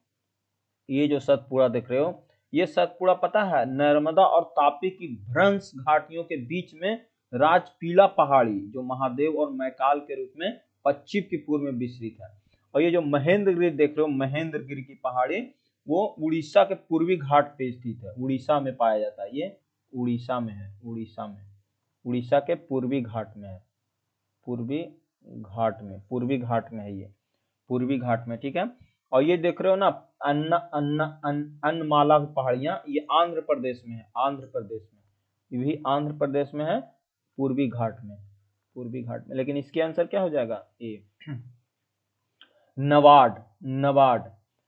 ये जो सतपुड़ा देख रहे हो, ये सतपुड़ा पता है नर्मदा और ताप्ती की भ्रंश घाटियों के बीच में राजपीला पहाड़ी, जो महादेव और मैकाल के रूप में पश्चिम की पूर्व में विस्तृत है। और ये जो महेंद्रगिरी देख रहे हो, महेंद्रगिरी की पहाड़ी, वो उड़ीसा के पूर्वी घाट पे स्थित है, उड़ीसा में पाया जाता है। ये उड़ीसा में है, उड़ीसा में, उड़ीसा के पूर्वी घाट में है, पूर्वी घाट में, पूर्वी घाट में है ये, पूर्वी घाट में, ठीक है। और ये देख रहे हो ना अन्नमाला पहाड़ियां, ये आंध्र प्रदेश में है, आंध्र प्रदेश में, ये भी आंध्र प्रदेश में है, पूर्वी घाट में, पूर्वी घाट में। लेकिन इसके आंसर क्या हो जाएगा, ए। नबार्ड, नबार्ड,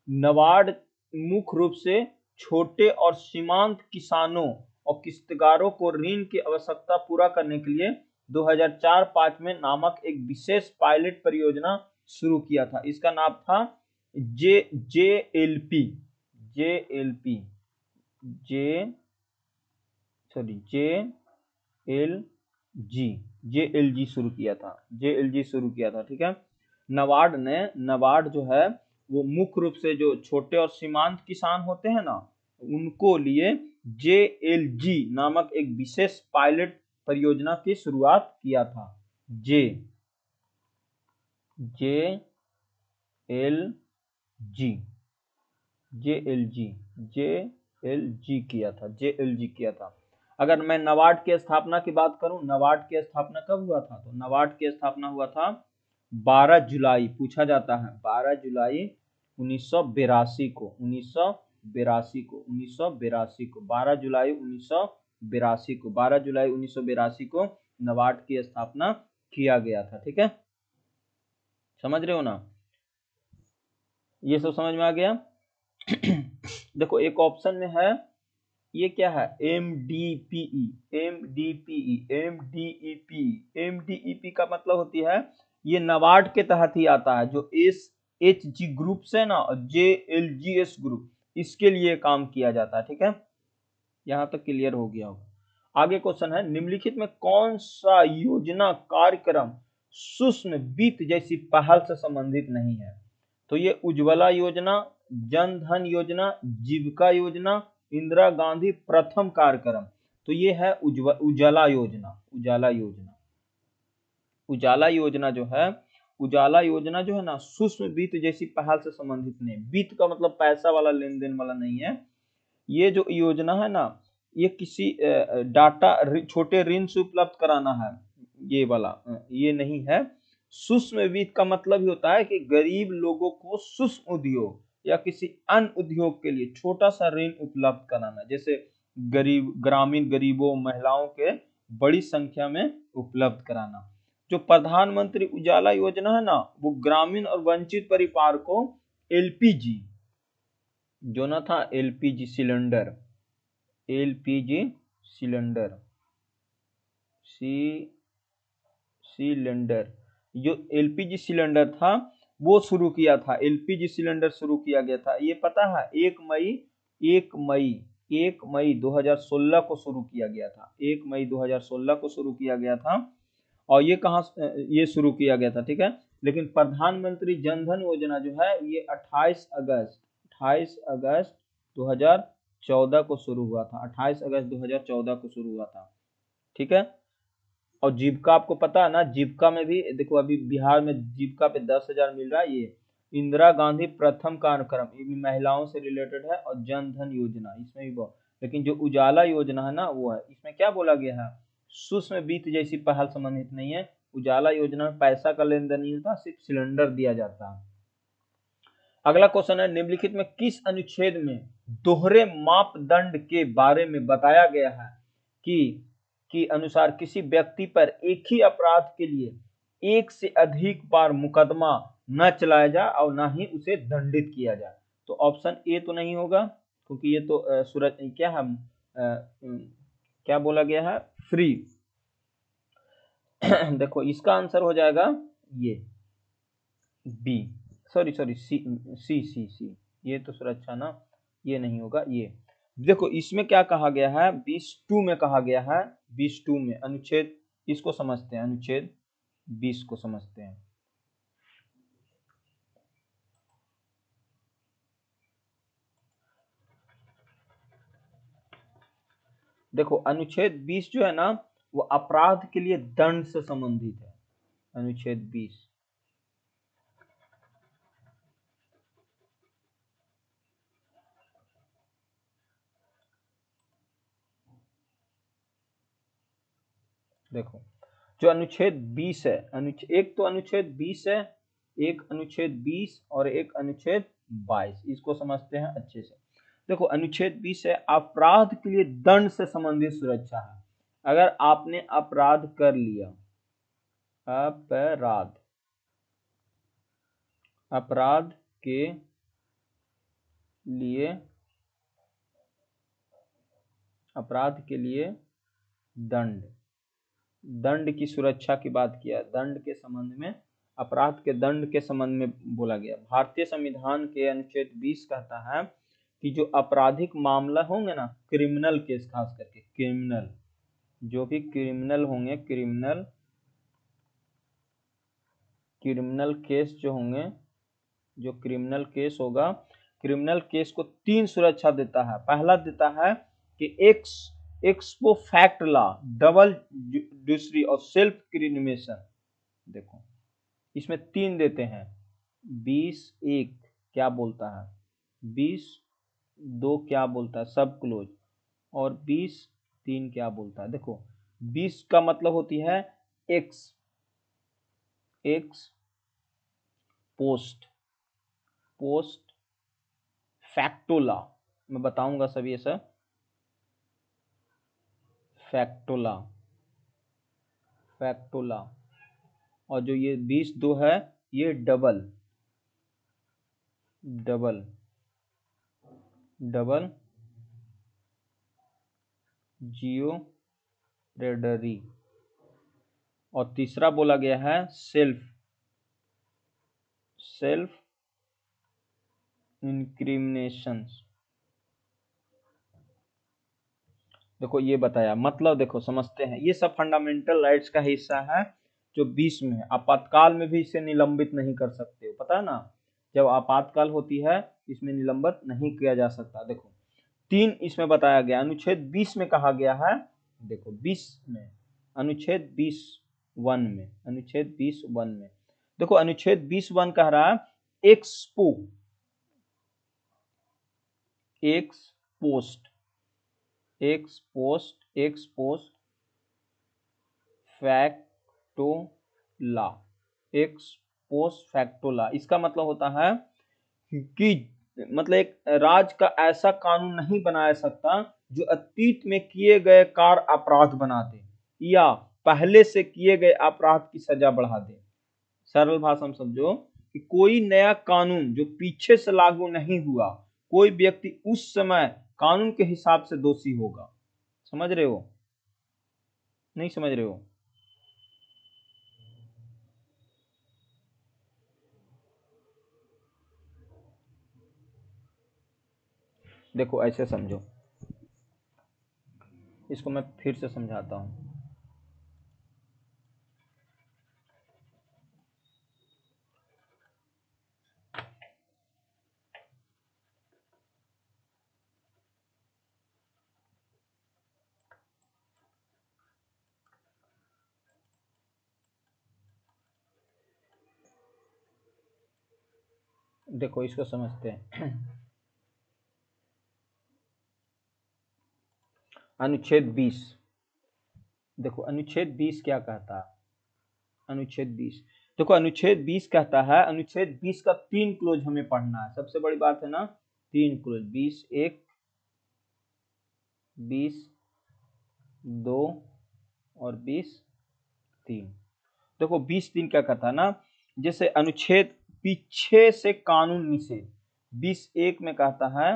नबार्ड मुख्य रूप से छोटे और सीमांत किसानों और किश्तकारों को ऋण की आवश्यकता पूरा करने के लिए 2004-5 में नामक एक विशेष पायलट परियोजना शुरू किया था। इसका नाम था जेएलपी, जेएलपी, जेएलजी शुरू किया था, जेएलजी शुरू किया था, ठीक है। नबार्ड ने, नबार्ड जो है वो मुख्य रूप से जो छोटे और सीमांत किसान होते हैं ना, उनको लिए जेएलजी नामक एक विशेष पायलट परियोजना की शुरुआत किया था। जेएलजी, जेएलजी किया था, जेएलजी किया था। अगर मैं नबार्ड की स्थापना की बात करूं, नबार्ड की स्थापना कब हुआ था, तो नबार्ड की स्थापना हुआ था 12 जुलाई, पूछा जाता है 12 जुलाई 1982 को, 1982 को, 1982 को, 12 जुलाई 1982 को, 12 जुलाई 1982 को नबार्ड की स्थापना किया गया था, ठीक है। समझ रहे हो ना, ये सब समझ में आ गया। देखो एक ऑप्शन में है, ये क्या है, MDPE, MDPE, MDEP, MDEP का मतलब होती है, ये नबार्ड के तहत ही आता है, जो SHG ग्रुप से ना, और JLGS ग्रुप, इसके लिए काम किया जाता है, ठीक है। यहां तक क्लियर हो गया होगा। आगे क्वेश्चन है, निम्नलिखित में कौन सा योजना कार्यक्रम सूक्ष्म वित्त जैसी पहल से संबंधित नहीं है, तो ये उज्ज्वला योजना, जन धन योजना, जीविका योजना, इंदिरा गांधी प्रथम कार्यक्रम, तो ये है उजाला योजना, उजाला योजना। उजाला योजना जो है, उजाला योजना जो है ना, सूक्ष्म वित्त जैसी पहल से संबंधित नहीं, वित्त का मतलब पैसा वाला लेन देन वाला नहीं है। ये जो योजना है ना, ये किसी डाटा छोटे ऋण से उपलब्ध कराना है, ये वाला ये नहीं है। सूक्ष्म वित्त का मतलब ही होता है कि गरीब लोगों को सूक्ष्म उद्योग या किसी अन्य उद्योग के लिए छोटा सा ऋण उपलब्ध कराना, जैसे गरीब, ग्रामीण गरीबों, महिलाओं के बड़ी संख्या में उपलब्ध कराना। जो प्रधानमंत्री उजाला योजना है ना, वो ग्रामीण और वंचित परिवार को एलपीजी, जो ना था LPG cylinder, LPG cylinder, cylinder, जो एलपीजी सिलेंडर था वो शुरू किया था, एलपीजी सिलेंडर शुरू किया गया था। ये पता है 1 मई 2016 को शुरू किया गया था, 1 मई 2016 को शुरू किया गया था। और ये कहाँ ये शुरू किया गया था, ठीक है। लेकिन प्रधानमंत्री जन धन योजना जो है, ये 28 अगस्त 2014 को शुरू हुआ था, 28 अगस्त 2014 को शुरू हुआ था, ठीक है। और जीविका आपको पता है ना, जीविका में भी देखो, अभी बिहार में जीविका पे 10,000 मिल रहा है। ये इंदिरा गांधी प्रथम कार्यक्रम, ये भी महिलाओं से रिलेटेड है, और जन धन योजना इसमें भी बहुत। लेकिन जो उजाला योजना है ना, वो है, इसमें क्या बोला गया है, सूक्ष्म वित्त जैसी पहल संबंधित नहीं है। उजाला योजना में पैसा का लेन देन नहीं होता, सिर्फ सिलेंडर दिया जाता है। अगला क्वेश्चन है, निम्नलिखित में किस अनुच्छेद में दोहरे मापदंड के बारे में बताया गया है कि अनुसार किसी व्यक्ति पर एक ही अपराध के लिए एक से अधिक बार मुकदमा न चलाया जाए और न ही उसे दंडित किया जाए, तो ऑप्शन ए तो नहीं होगा, क्योंकि ये तो क्या है, क्या बोला गया है, फ्री। देखो इसका आंसर हो जाएगा ये बी, सॉरी सी, ये तो सुरक्षा ना, ये नहीं होगा, ये देखो इसमें क्या कहा गया है, 20(2) में कहा गया है, 20(2) में अनुच्छेद, इसको समझते हैं, अनुच्छेद 20 को समझते हैं। देखो अनुच्छेद 20 जो है ना, वो अपराध के लिए दंड से संबंधित है, अनुच्छेद 20। देखो जो अनुच्छेद 20 है, एक तो अनुच्छेद 20 है, एक अनुच्छेद 20 और एक अनुच्छेद 22, इसको समझते हैं अच्छे से। देखो अनुच्छेद 20 है, अपराध के लिए दंड से संबंधित सुरक्षा है। अगर आपने अपराध कर लिया, अपराध के लिए, अपराध के लिए दंड की सुरक्षा की बात किया, दंड के संबंध में, अपराध के दंड के संबंध में बोला गया। भारतीय संविधान के अनुच्छेद 20 कहता है कि जो आपराधिक मामला होंगे ना, क्रिमिनल केस, खास करके क्रिमिनल, जो भी क्रिमिनल होंगे, क्रिमिनल केस जो होंगे, जो क्रिमिनल केस होगा, क्रिमिनल केस को 3 सुरक्षा देता है। पहला देता है कि expo fact law, double judiciary और सेल्फ क्रिमिनेशन। देखो इसमें 3 देते हैं। 20(1) क्या बोलता है, 20(2) क्या बोलता है, सब क्लोज, और 20(3) क्या बोलता है। देखो 20 का मतलब होती है एक्स पोस्ट फैक्टोला, मैं बताऊंगा सब ये सब, फैक्टोला, और जो ये 20(2) है, ये डबल जियोरेडरी, और तीसरा बोला गया है सेल्फ इंक्रिमिनेशन। देखो ये बताया, मतलब देखो समझते हैं, ये सब फंडामेंटल राइट्स का हिस्सा है जो 20 में है। आपातकाल में भी इसे निलंबित नहीं कर सकते हो, पता है ना, जब आपातकाल होती है इसमें निलंबित नहीं किया जा सकता। देखो 3 इसमें बताया गया, अनुच्छेद 20 में कहा गया है, देखो 20 में, अनुच्छेद 20(1) में, अनुच्छेद 20(1) में देखो, अनुच्छेद 20(1) कह रहा है एक्सपोस्ट फैक्टोला, इसका मतलब होता है कि मतलब एक राज्य का ऐसा कानून नहीं बनाया सकता जो अतीत में किए गए कार्य अपराध बना दे या पहले से किए गए अपराध की सजा बढ़ा दे। सरल भाषा में समझो कि कोई नया कानून जो पीछे से लागू नहीं हुआ, कोई व्यक्ति उस समय कानून के हिसाब से दोषी होगा। समझ रहे हो, नहीं समझ रहे हो? देखो ऐसे समझो, इसको मैं फिर से समझाता हूं। देखो इसको समझते हैं। अनुच्छेद 20, देखो अनुच्छेद 20 क्या कहता है, अनुच्छेद 20, देखो अनुच्छेद 20 कहता है, अनुच्छेद 20 का 3 क्लोज हमें पढ़ना है, सबसे बड़ी बात है ना, 3 क्लोज, 20(1), 20(2) और 20(3). देखो 20(3) क्या कहता है ना, जैसे अनुच्छेद पीछे से कानून निषेध, 20(1) में कहता है,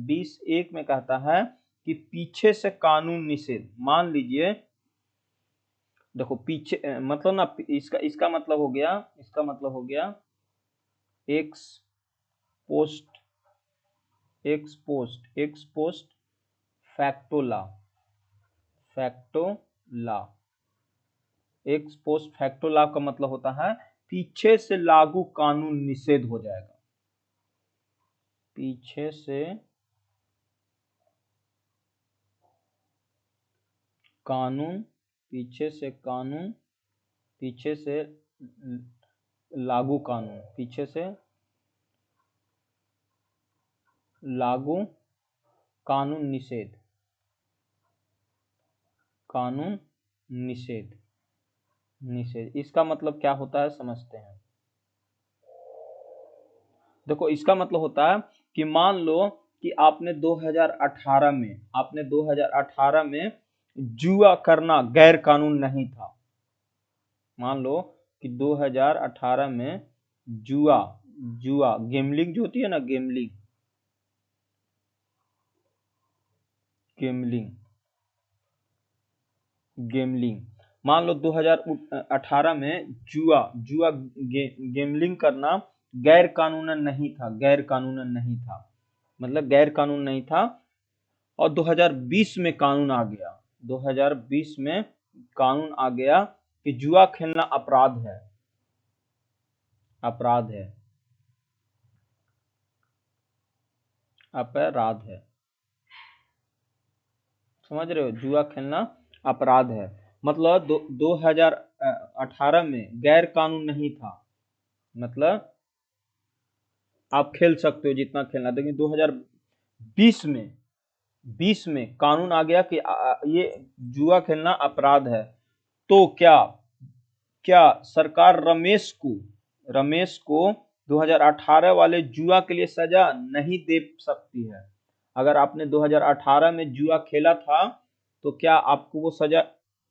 20(1) में कहता है कि पीछे से कानून निषेध। मान लीजिए, देखो पीछे मतलब ना, इसका मतलब हो गया, x post ex post facto law. Ex post facto law का मतलब होता है पीछे से लागू कानून निषेध हो जाएगा। पीछे से कानून पीछे से लागू कानून, पीछे से लागू कानून निषेध। इसका मतलब क्या होता है समझते हैं। देखो इसका मतलब होता है कि मान लो कि आपने 2018 में जुआ करना गैर कानून नहीं था। मान लो कि 2018 में जुआ गेमलिंग जो होती है ना, गेमलिंग मान लो 2018 में जुआ गेमलिंग करना गैर कानूनन नहीं था, मतलब गैर कानून नहीं था। और 2020 में कानून आ गया, 2020 में कानून आ गया कि जुआ खेलना अपराध है, अपराध है। समझ रहे हो, जुआ खेलना अपराध है। मतलब 2018 में गैर कानून नहीं था, मतलब आप खेल सकते हो जितना खेलना, लेकिन 2020 में कानून आ गया कि ये जुआ खेलना अपराध है। तो क्या सरकार रमेश को 2018 वाले जुआ के लिए सजा नहीं दे सकती है? अगर आपने 2018 में जुआ खेला था तो क्या आपको वो सजा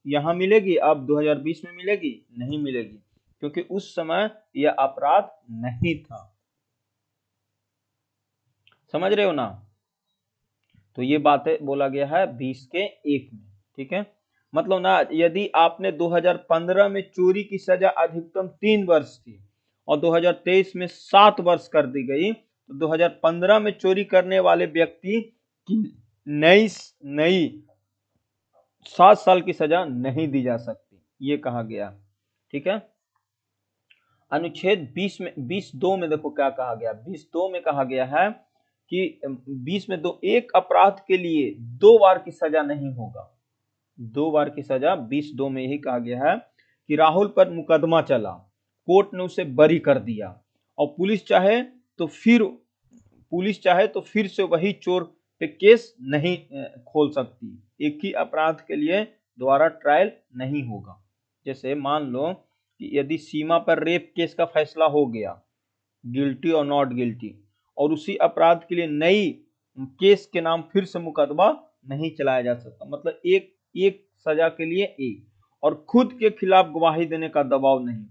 यहाँ मिलेगी, अब 2020 में मिलेगी? नहीं मिलेगी, क्योंकि उस समय यह अपराध नहीं था। समझ रहे हो ना? तो ये बातें बोला गया है 20(1) में, ठीक है। मतलब ना, यदि आपने 2015 में चोरी की सजा अधिकतम 3 वर्ष थी और 2023 में 7 वर्ष कर दी गई, तो 2015 में चोरी करने वाले व्यक्ति की नई 7 साल की सजा नहीं दी जा सकती, ये कहा गया, ठीक है। अनुच्छेद 20(2) में देखो क्या कहा गया। 20(2) में कहा गया है कि 20 में एक अपराध के लिए 2 बार की सजा नहीं होगा, 2 बार की सजा 20(2) में यही कहा गया है कि राहुल पर मुकदमा चला, कोर्ट ने उसे बरी कर दिया और पुलिस चाहे तो फिर से वही चोर पे केस नहीं खोल सकती। एक ही अपराध के लिए दोबारा ट्रायल नहीं होगा। जैसे मान लो कि यदि सीमा पर रेप केस का फैसला हो गया, गिल्टी और नॉट गिल्टी, और उसी अपराध के लिए नई केस के नाम फिर से मुकदमा नहीं चलाया जा सकता। मतलब एक सजा के लिए एक, और खुद के खिलाफ गवाही देने का दबाव नहीं,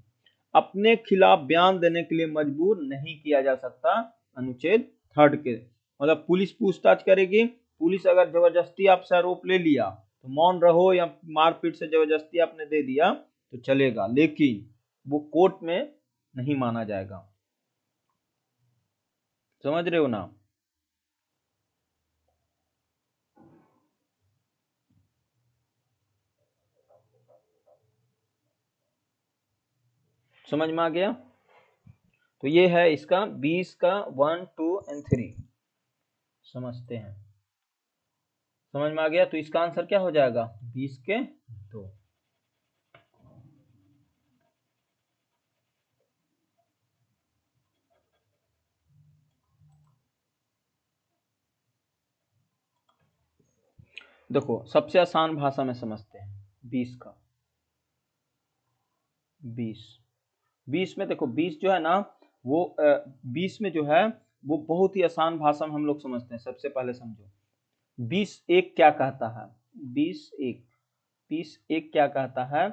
अपने खिलाफ बयान देने के लिए मजबूर नहीं किया जा सकता। अनुच्छेद 3 के मतलब पुलिस पूछताछ करेगी, पुलिस अगर जबरदस्ती आपसे आरोप ले लिया तो मौन रहो, या मारपीट से जबरदस्ती आपने दे दिया तो चलेगा, लेकिन वो कोर्ट में नहीं माना जाएगा। समझ रहे हो ना? समझ में आ गया? तो ये है इसका 20 का 1, 2 और 3। समझते हैं, समझ में आ गया? तो इसका आंसर क्या हो जाएगा? 20 के 2। देखो सबसे आसान भाषा में समझते हैं 20 का। 20 में देखो 20 जो है ना, वो 20 में जो है वो बहुत ही आसान भाषा में हम लोग समझते हैं। सबसे पहले समझो 20(1) क्या कहता है। 20(1) क्या कहता है?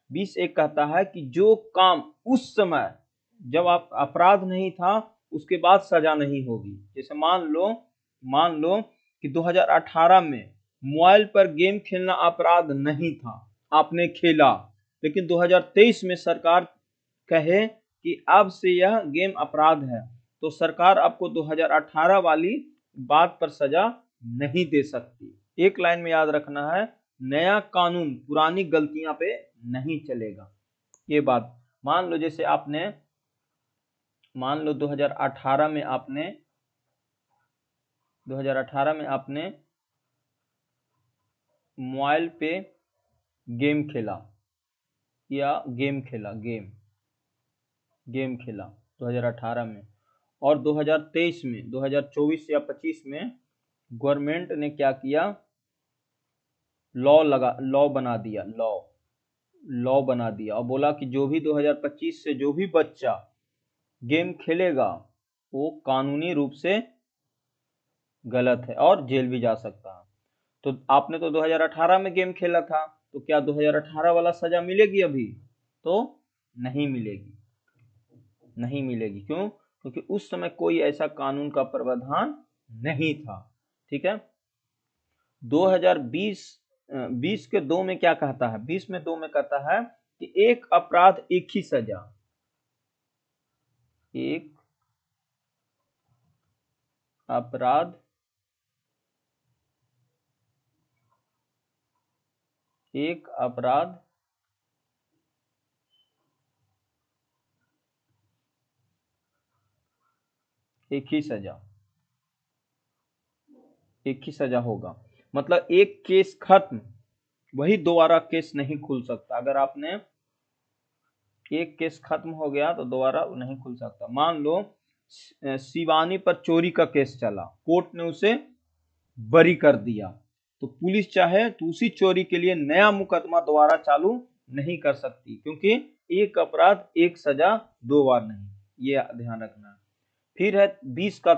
20(1) कहता है कि जो काम उस समय जब आप अपराध नहीं था उसके बाद सजा नहीं होगी। जैसे मान लो कि 2018 में मोबाइल पर गेम खेलना अपराध नहीं था, आपने खेला, लेकिन 2023 में सरकार कहे कि अब से यह गेम अपराध है, तो सरकार आपको 2018 वाली बात पर सजा नहीं दे सकती। एक लाइन में याद रखना है, नया कानून पुरानी गलतियां पे नहीं चलेगा। ये बात मान लो, जैसे आपने मान लो 2018 में आपने 2018 में आपने मोबाइल पे गेम खेला या गेम खेला 2018 में, और 2023 में 2024 या 25 में गवर्नमेंट ने क्या किया, लॉ बना दिया और बोला कि जो भी 2025 से जो भी बच्चा गेम खेलेगा वो कानूनी रूप से गलत है और जेल भी जा सकता है। तो आपने तो 2018 में गेम खेला था, तो क्या 2018 वाला सजा मिलेगी अभी? तो नहीं मिलेगी। क्यों? क्योंकि उस समय कोई ऐसा कानून का प्रावधान नहीं था। ठीक है। 2020 के 2 में क्या कहता है? 20 में 2 में कहता है कि एक अपराध एक ही सजा, एक अपराध एक ही सजा होगा। मतलब एक केस खत्म, वही दोबारा केस नहीं खुल सकता। अगर आपने एक केस खत्म हो गया तो दोबारा नहीं खुल सकता। मान लो शिवानी पर चोरी का केस चला, कोर्ट ने उसे बरी कर दिया, तो पुलिस चाहे तो उसी चोरी के लिए नया मुकदमा दोबारा चालू नहीं कर सकती, क्योंकि एक अपराध एक सजा दो बार नहीं। ये ध्यान रखना। फिर है 20 का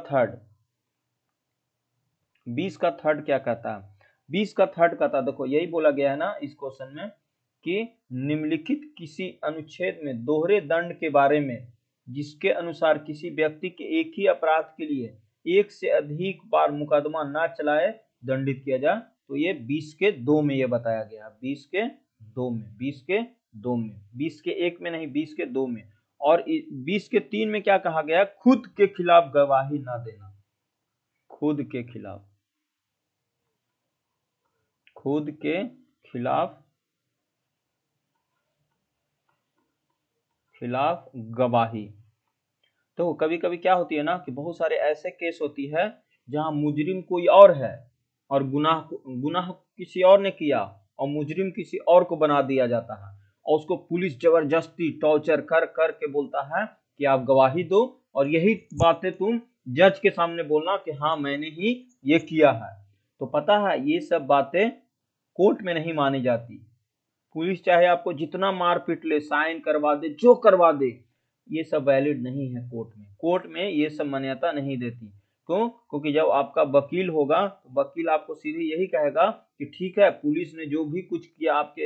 थर्ड क्या कहता है? 20 का थर्ड कहता, देखो यही बोला गया है ना इस क्वेश्चन में कि निम्नलिखित किसी अनुच्छेद में दोहरे दंड के बारे में जिसके अनुसार किसी व्यक्ति के एक ही अपराध के लिए एक से अधिक बार मुकदमा न चलाए दंडित किया जाए। तो ये 20 के 2 में ये बताया गया, 20 के 2 में, 20 के 2 में, 20 के 1 में नहीं, 20 के 2 में। और 20 के 3 में क्या कहा गया? खुद के खिलाफ गवाही ना देना। खुद के खिलाफ गवाही। तो कभी कभी क्या होती है ना कि बहुत सारे ऐसे केस होती है जहां मुजरिम कोई और है और गुनाह किसी और ने किया और मुजरिम किसी और को बना दिया जाता है, और उसको पुलिस जबरदस्ती टॉर्चर कर कर के बोलता है कि आप गवाही दो और यही बातें तुम जज के सामने बोलना कि हाँ मैंने ही ये किया है। तो पता है ये सब बातें कोर्ट में नहीं मानी जाती। पुलिस चाहे आपको जितना मार पीट ले, साइन करवा दे, जो करवा दे, ये सब वैलिड नहीं है कोर्ट में ये सब मान्यता नहीं देती। क्यों? क्योंकि जब आपका वकील होगा तो वकील आपको सीधे यही कहेगा कि ठीक है पुलिस ने जो भी कुछ किया, आपके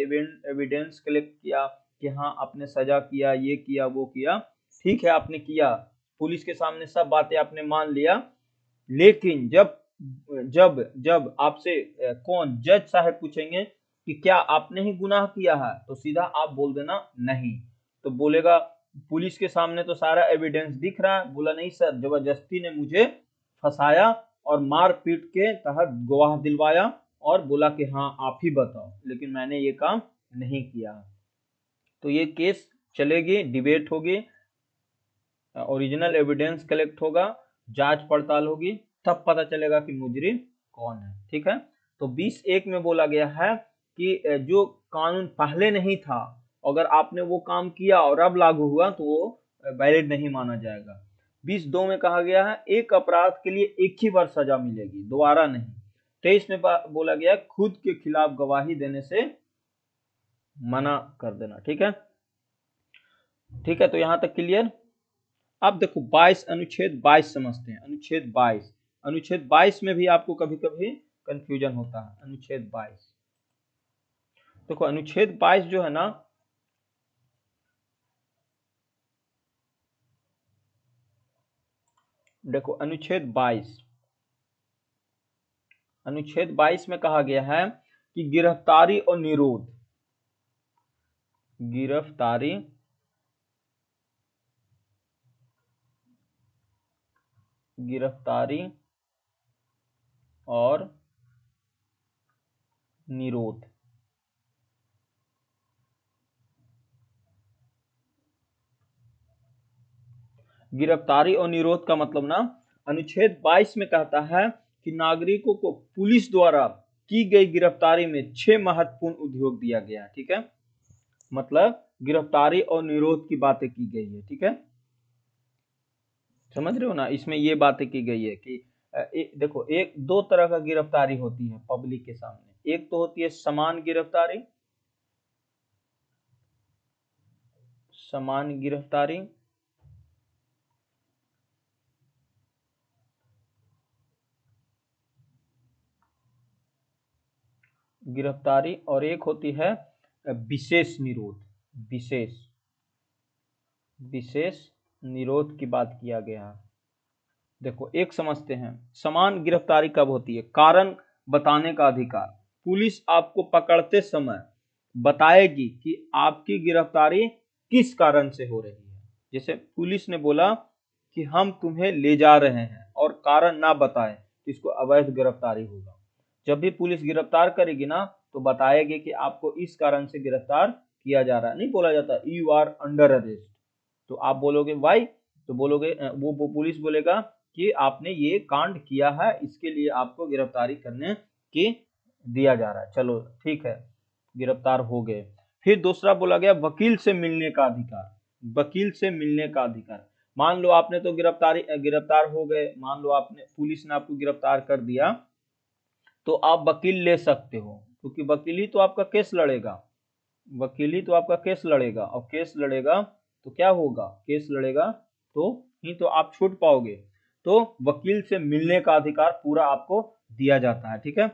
एविडेंस कलेक्ट किया कि हाँ आपने सजा किया, ये किया, वो किया, ठीक है आपने किया, पुलिस के सामने सब बातें आपने मान लिया, लेकिन जब जब जब आपसे कौन जज साहब पूछेंगे कि क्या आपने ही गुनाह किया है, तो सीधा आप बोल देना नहीं। तो बोलेगा पुलिस के सामने तो सारा एविडेंस दिख रहा है, बोला नहीं सर जबरदस्ती ने मुझे फंसाया और मार पीट के तहत गवाह दिलवाया और बोला कि हाँ आप ही बताओ, लेकिन मैंने ये काम नहीं किया। तो ये केस चलेगी, डिबेट होगी, ओरिजिनल एविडेंस कलेक्ट होगा, जांच पड़ताल होगी, तब पता चलेगा कि मुजरिम कौन है। ठीक है। तो 20(1) में बोला गया है कि जो कानून पहले नहीं था, अगर आपने वो काम किया और अब लागू हुआ तो वो वैलिड नहीं माना जाएगा। 20(2) में कहा गया है एक अपराध के लिए एक ही बार सजा मिलेगी, दोबारा नहीं। 23 में बोला गया खुद के खिलाफ गवाही देने से मना कर देना। ठीक है। तो यहां तक क्लियर। अब देखो 22 अनुच्छेद 22 समझते हैं। अनुच्छेद 22 में भी आपको कभी कभी कंफ्यूजन होता है। अनुच्छेद 22 देखो, अनुच्छेद 22 जो है ना, देखो अनुच्छेद 22 में कहा गया है कि गिरफ्तारी और निरोध, गिरफ्तारी और निरोध। गिरफ्तारी और निरोध का मतलब ना, अनुच्छेद 22 में कहता है कि नागरिकों को पुलिस द्वारा की गई गिरफ्तारी में 6 महत्वपूर्ण उद्योग दिया गया है। ठीक है, मतलब गिरफ्तारी और निरोध की बातें की गई है। ठीक है, समझ रहे हो ना, इसमें ये बातें की गई है कि देखो, एक दो तरह का गिरफ्तारी होती है पब्लिक के सामने। एक तो होती है समान गिरफ्तारी, समान गिरफ्तारी, गिरफ्तारी, और एक होती है विशेष निरोध। विशेष विशेष निरोध की बात किया गया है। देखो, एक समझते हैं, समान गिरफ्तारी कब होती है? कारण बताने का अधिकार। पुलिस आपको पकड़ते समय बताएगी कि आपकी गिरफ्तारी किस कारण से हो रही है। जैसे पुलिस ने बोला कि हम तुम्हें ले जा रहे हैं और कारण ना बताए तो इसको अवैध गिरफ्तारी होगा। जब भी पुलिस गिरफ्तार करेगी ना तो बताएगी कि आपको इस कारण से गिरफ्तार किया जा रहा है। नहीं बोला जाता यू आर अंडर अरेस्ट, तो आप बोलोगे वाई, तो बोलोगे वो पुलिस बोलेगा कि आपने ये कांड किया है, इसके लिए आपको गिरफ्तारी करने की दिया जा रहा है। चलो ठीक है, गिरफ्तार हो गए। फिर दूसरा बोला गया वकील से मिलने का अधिकार। वकील से मिलने का अधिकार, मान लो आपने तो गिरफ्तार हो गए, मान लो आपने, पुलिस ने आपको गिरफ्तार कर दिया, तो आप वकील ले सकते हो, क्योंकि वकील ही तो आपका केस लड़ेगा। वकील ही तो आपका केस लड़ेगा, और केस लड़ेगा तो क्या होगा? केस लड़ेगा तो ही तो आप छूट पाओगे। तो वकील से मिलने का अधिकार पूरा आपको दिया जाता है। ठीक है,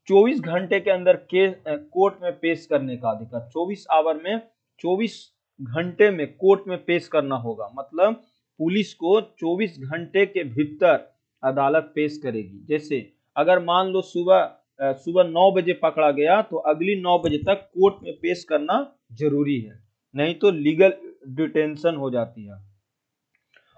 24 घंटे के अंदर केस कोर्ट में पेश करने का अधिकार। 24 आवर में, 24 घंटे में कोर्ट में पेश करना होगा। मतलब पुलिस को 24 घंटे के भीतर अदालत पेश करेगी। जैसे अगर मान लो सुबह 9 बजे पकड़ा गया तो अगली 9 बजे तक कोर्ट में पेश करना जरूरी है, नहीं तो लीगल डिटेंशन हो जाती है।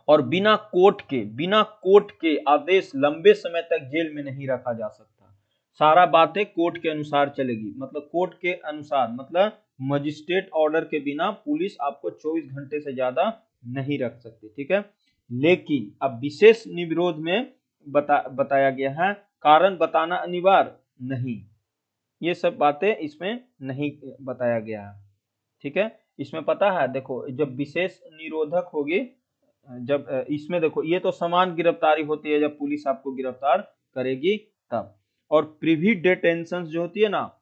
और बिना कोर्ट के आदेश लंबे समय तक जेल में नहीं रखा जा सकता। सारा बातें कोर्ट के अनुसार चलेगी, मतलब कोर्ट के अनुसार, मतलब मजिस्ट्रेट ऑर्डर के बिना पुलिस आपको 24 घंटे से ज्यादा नहीं रख सकती। ठीक है, लेकिन अब विशेष निरोध में बताया गया है कारण बताना अनिवार्य नहीं, ये सब बातें इसमें नहीं बताया गया है। ठीक है, इसमें पता है, देखो जब विशेष निरोधक होगी, जब इसमें देखो, ये तो समान गिरफ्तारी होती है जब पुलिस आपको गिरफ्तार करेगी तब। और प्रिवी डिटेंशन जो होती है ना,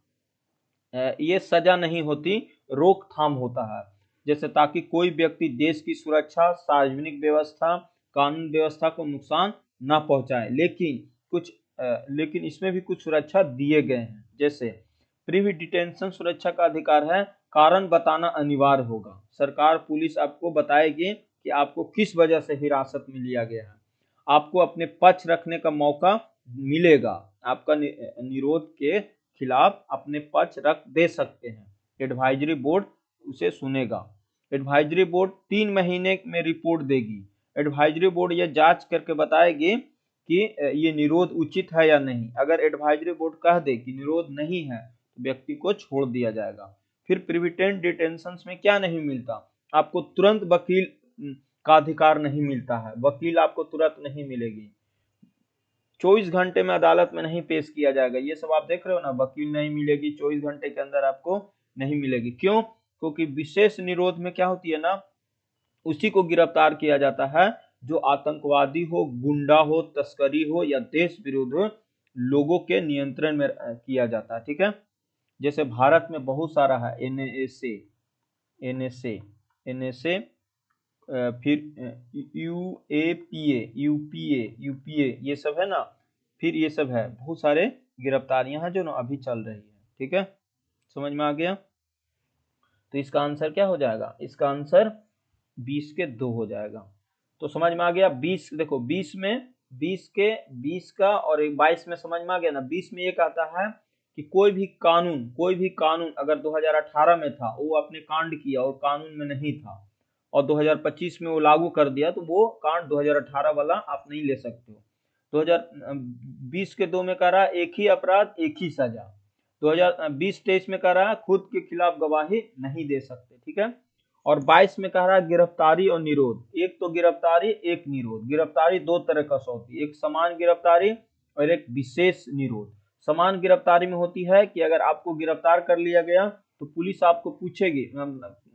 ये सजा नहीं होती, रोकथाम होता है। जैसे ताकि कोई व्यक्ति देश की सुरक्षा, सार्वजनिक व्यवस्था, कानून व्यवस्था को नुकसान ना पहुंचाए। लेकिन इसमें भी कुछ सुरक्षा दिए गए हैं। जैसे प्रिवी डिटेंशन सुरक्षा का अधिकार है, कारण बताना अनिवार्य होगा। सरकार, पुलिस आपको बताएगी कि आपको किस वजह से हिरासत में लिया गया है, आपको अपने पक्ष रखने का मौका मिलेगा, आपका निरोध के खिलाफ अपने पक्ष रख दे सकते हैं। एडवाइजरी बोर्ड उसे सुनेगा। एडवाइजरी बोर्ड 3 महीने में रिपोर्ट देगी। एडवाइजरी बोर्ड यह जांच करके बताएगी कि ये निरोध उचित है या नहीं। अगर एडवाइजरी बोर्ड कह दे कि निरोध नहीं है तो व्यक्ति को छोड़ दिया जाएगा। फिर प्रिविटेंट डिटेंशन में क्या नहीं मिलता? आपको तुरंत वकील का अधिकार नहीं मिलता है, वकील आपको तुरंत नहीं मिलेगी, 24 घंटे में अदालत में नहीं पेश किया जाएगा। ये सब आप देख रहे हो ना, वकील नहीं मिलेगी, 24 घंटे के अंदर आपको नहीं मिलेगी। क्यों? क्योंकि विशेष निरोध में क्या होती है ना, उसी को गिरफ्तार किया जाता है जो आतंकवादी हो, गुंडा हो, तस्करी हो या देश विरोधी लोगों के नियंत्रण में किया जाता है। ठीक है, जैसे भारत में बहुत सारा है, एनएसए, एनएसए, फिर यूपीए, ये सब है ना, फिर ये सब है, बहुत सारे गिरफ्तारियां हैं जो ना अभी चल रही है। ठीक है, समझ में आ गया? तो इसका आंसर क्या हो जाएगा? इसका आंसर 20 के 2 हो जाएगा। तो समझ में आ गया? 20, देखो 20 का और 22 में समझ में आ गया ना। 20 में ये कहता है कि कोई भी कानून अगर 2018 में था, वो आपने कांड किया और कानून में नहीं था, और 2025 में वो लागू कर दिया, तो वो कांड 2018 वाला आप नहीं ले सकते हो। 2020 के 2 में कह रहा है एक ही अपराध एक ही सजा। 2020-23 में कह रहा है खुद के खिलाफ गवाही नहीं दे सकते, ठीक है। और 22 में कह रहा है गिरफ्तारी और निरोध। एक तो गिरफ्तारी, एक निरोध। गिरफ्तारी दो तरह का होती है, एक समान गिरफ्तारी और एक विशेष निरोध। समान गिरफ्तारी में होती है कि अगर आपको गिरफ्तार कर लिया गया तो पुलिस आपको पूछेगी,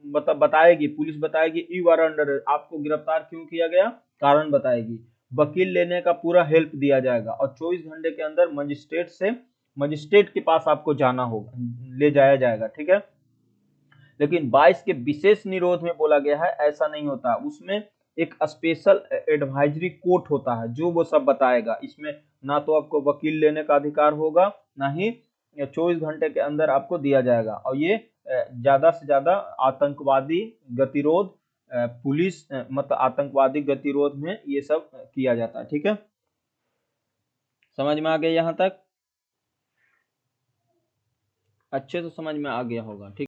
बताएगी, पुलिस बताएगी यू आर अंडर, आपको गिरफ्तार क्यों किया गया, कारण बताएगी। वकील लेने का पूरा हेल्प दिया जाएगा और 24 घंटे के अंदर मजिस्ट्रेट के पास आपको जाना होगा, ले जाया जाएगा, ठीक है। लेकिन 22 के विशेष निरोध में बोला गया है ऐसा नहीं होता, उसमें एक स्पेशल एडवाइजरी कोर्ट होता है जो वो सब बताएगा। इसमें ना तो आपको वकील लेने का अधिकार होगा, ना ही 24 घंटे के अंदर आपको दिया जाएगा। और ये ज्यादा से ज्यादा आतंकवादी गतिरोध, पुलिस मतलब आतंकवादी गतिरोध में ये सब किया जाता है, ठीक है। समझ में आ गया यहाँ तक? अच्छे से समझ में आ गया होगा, ठीक।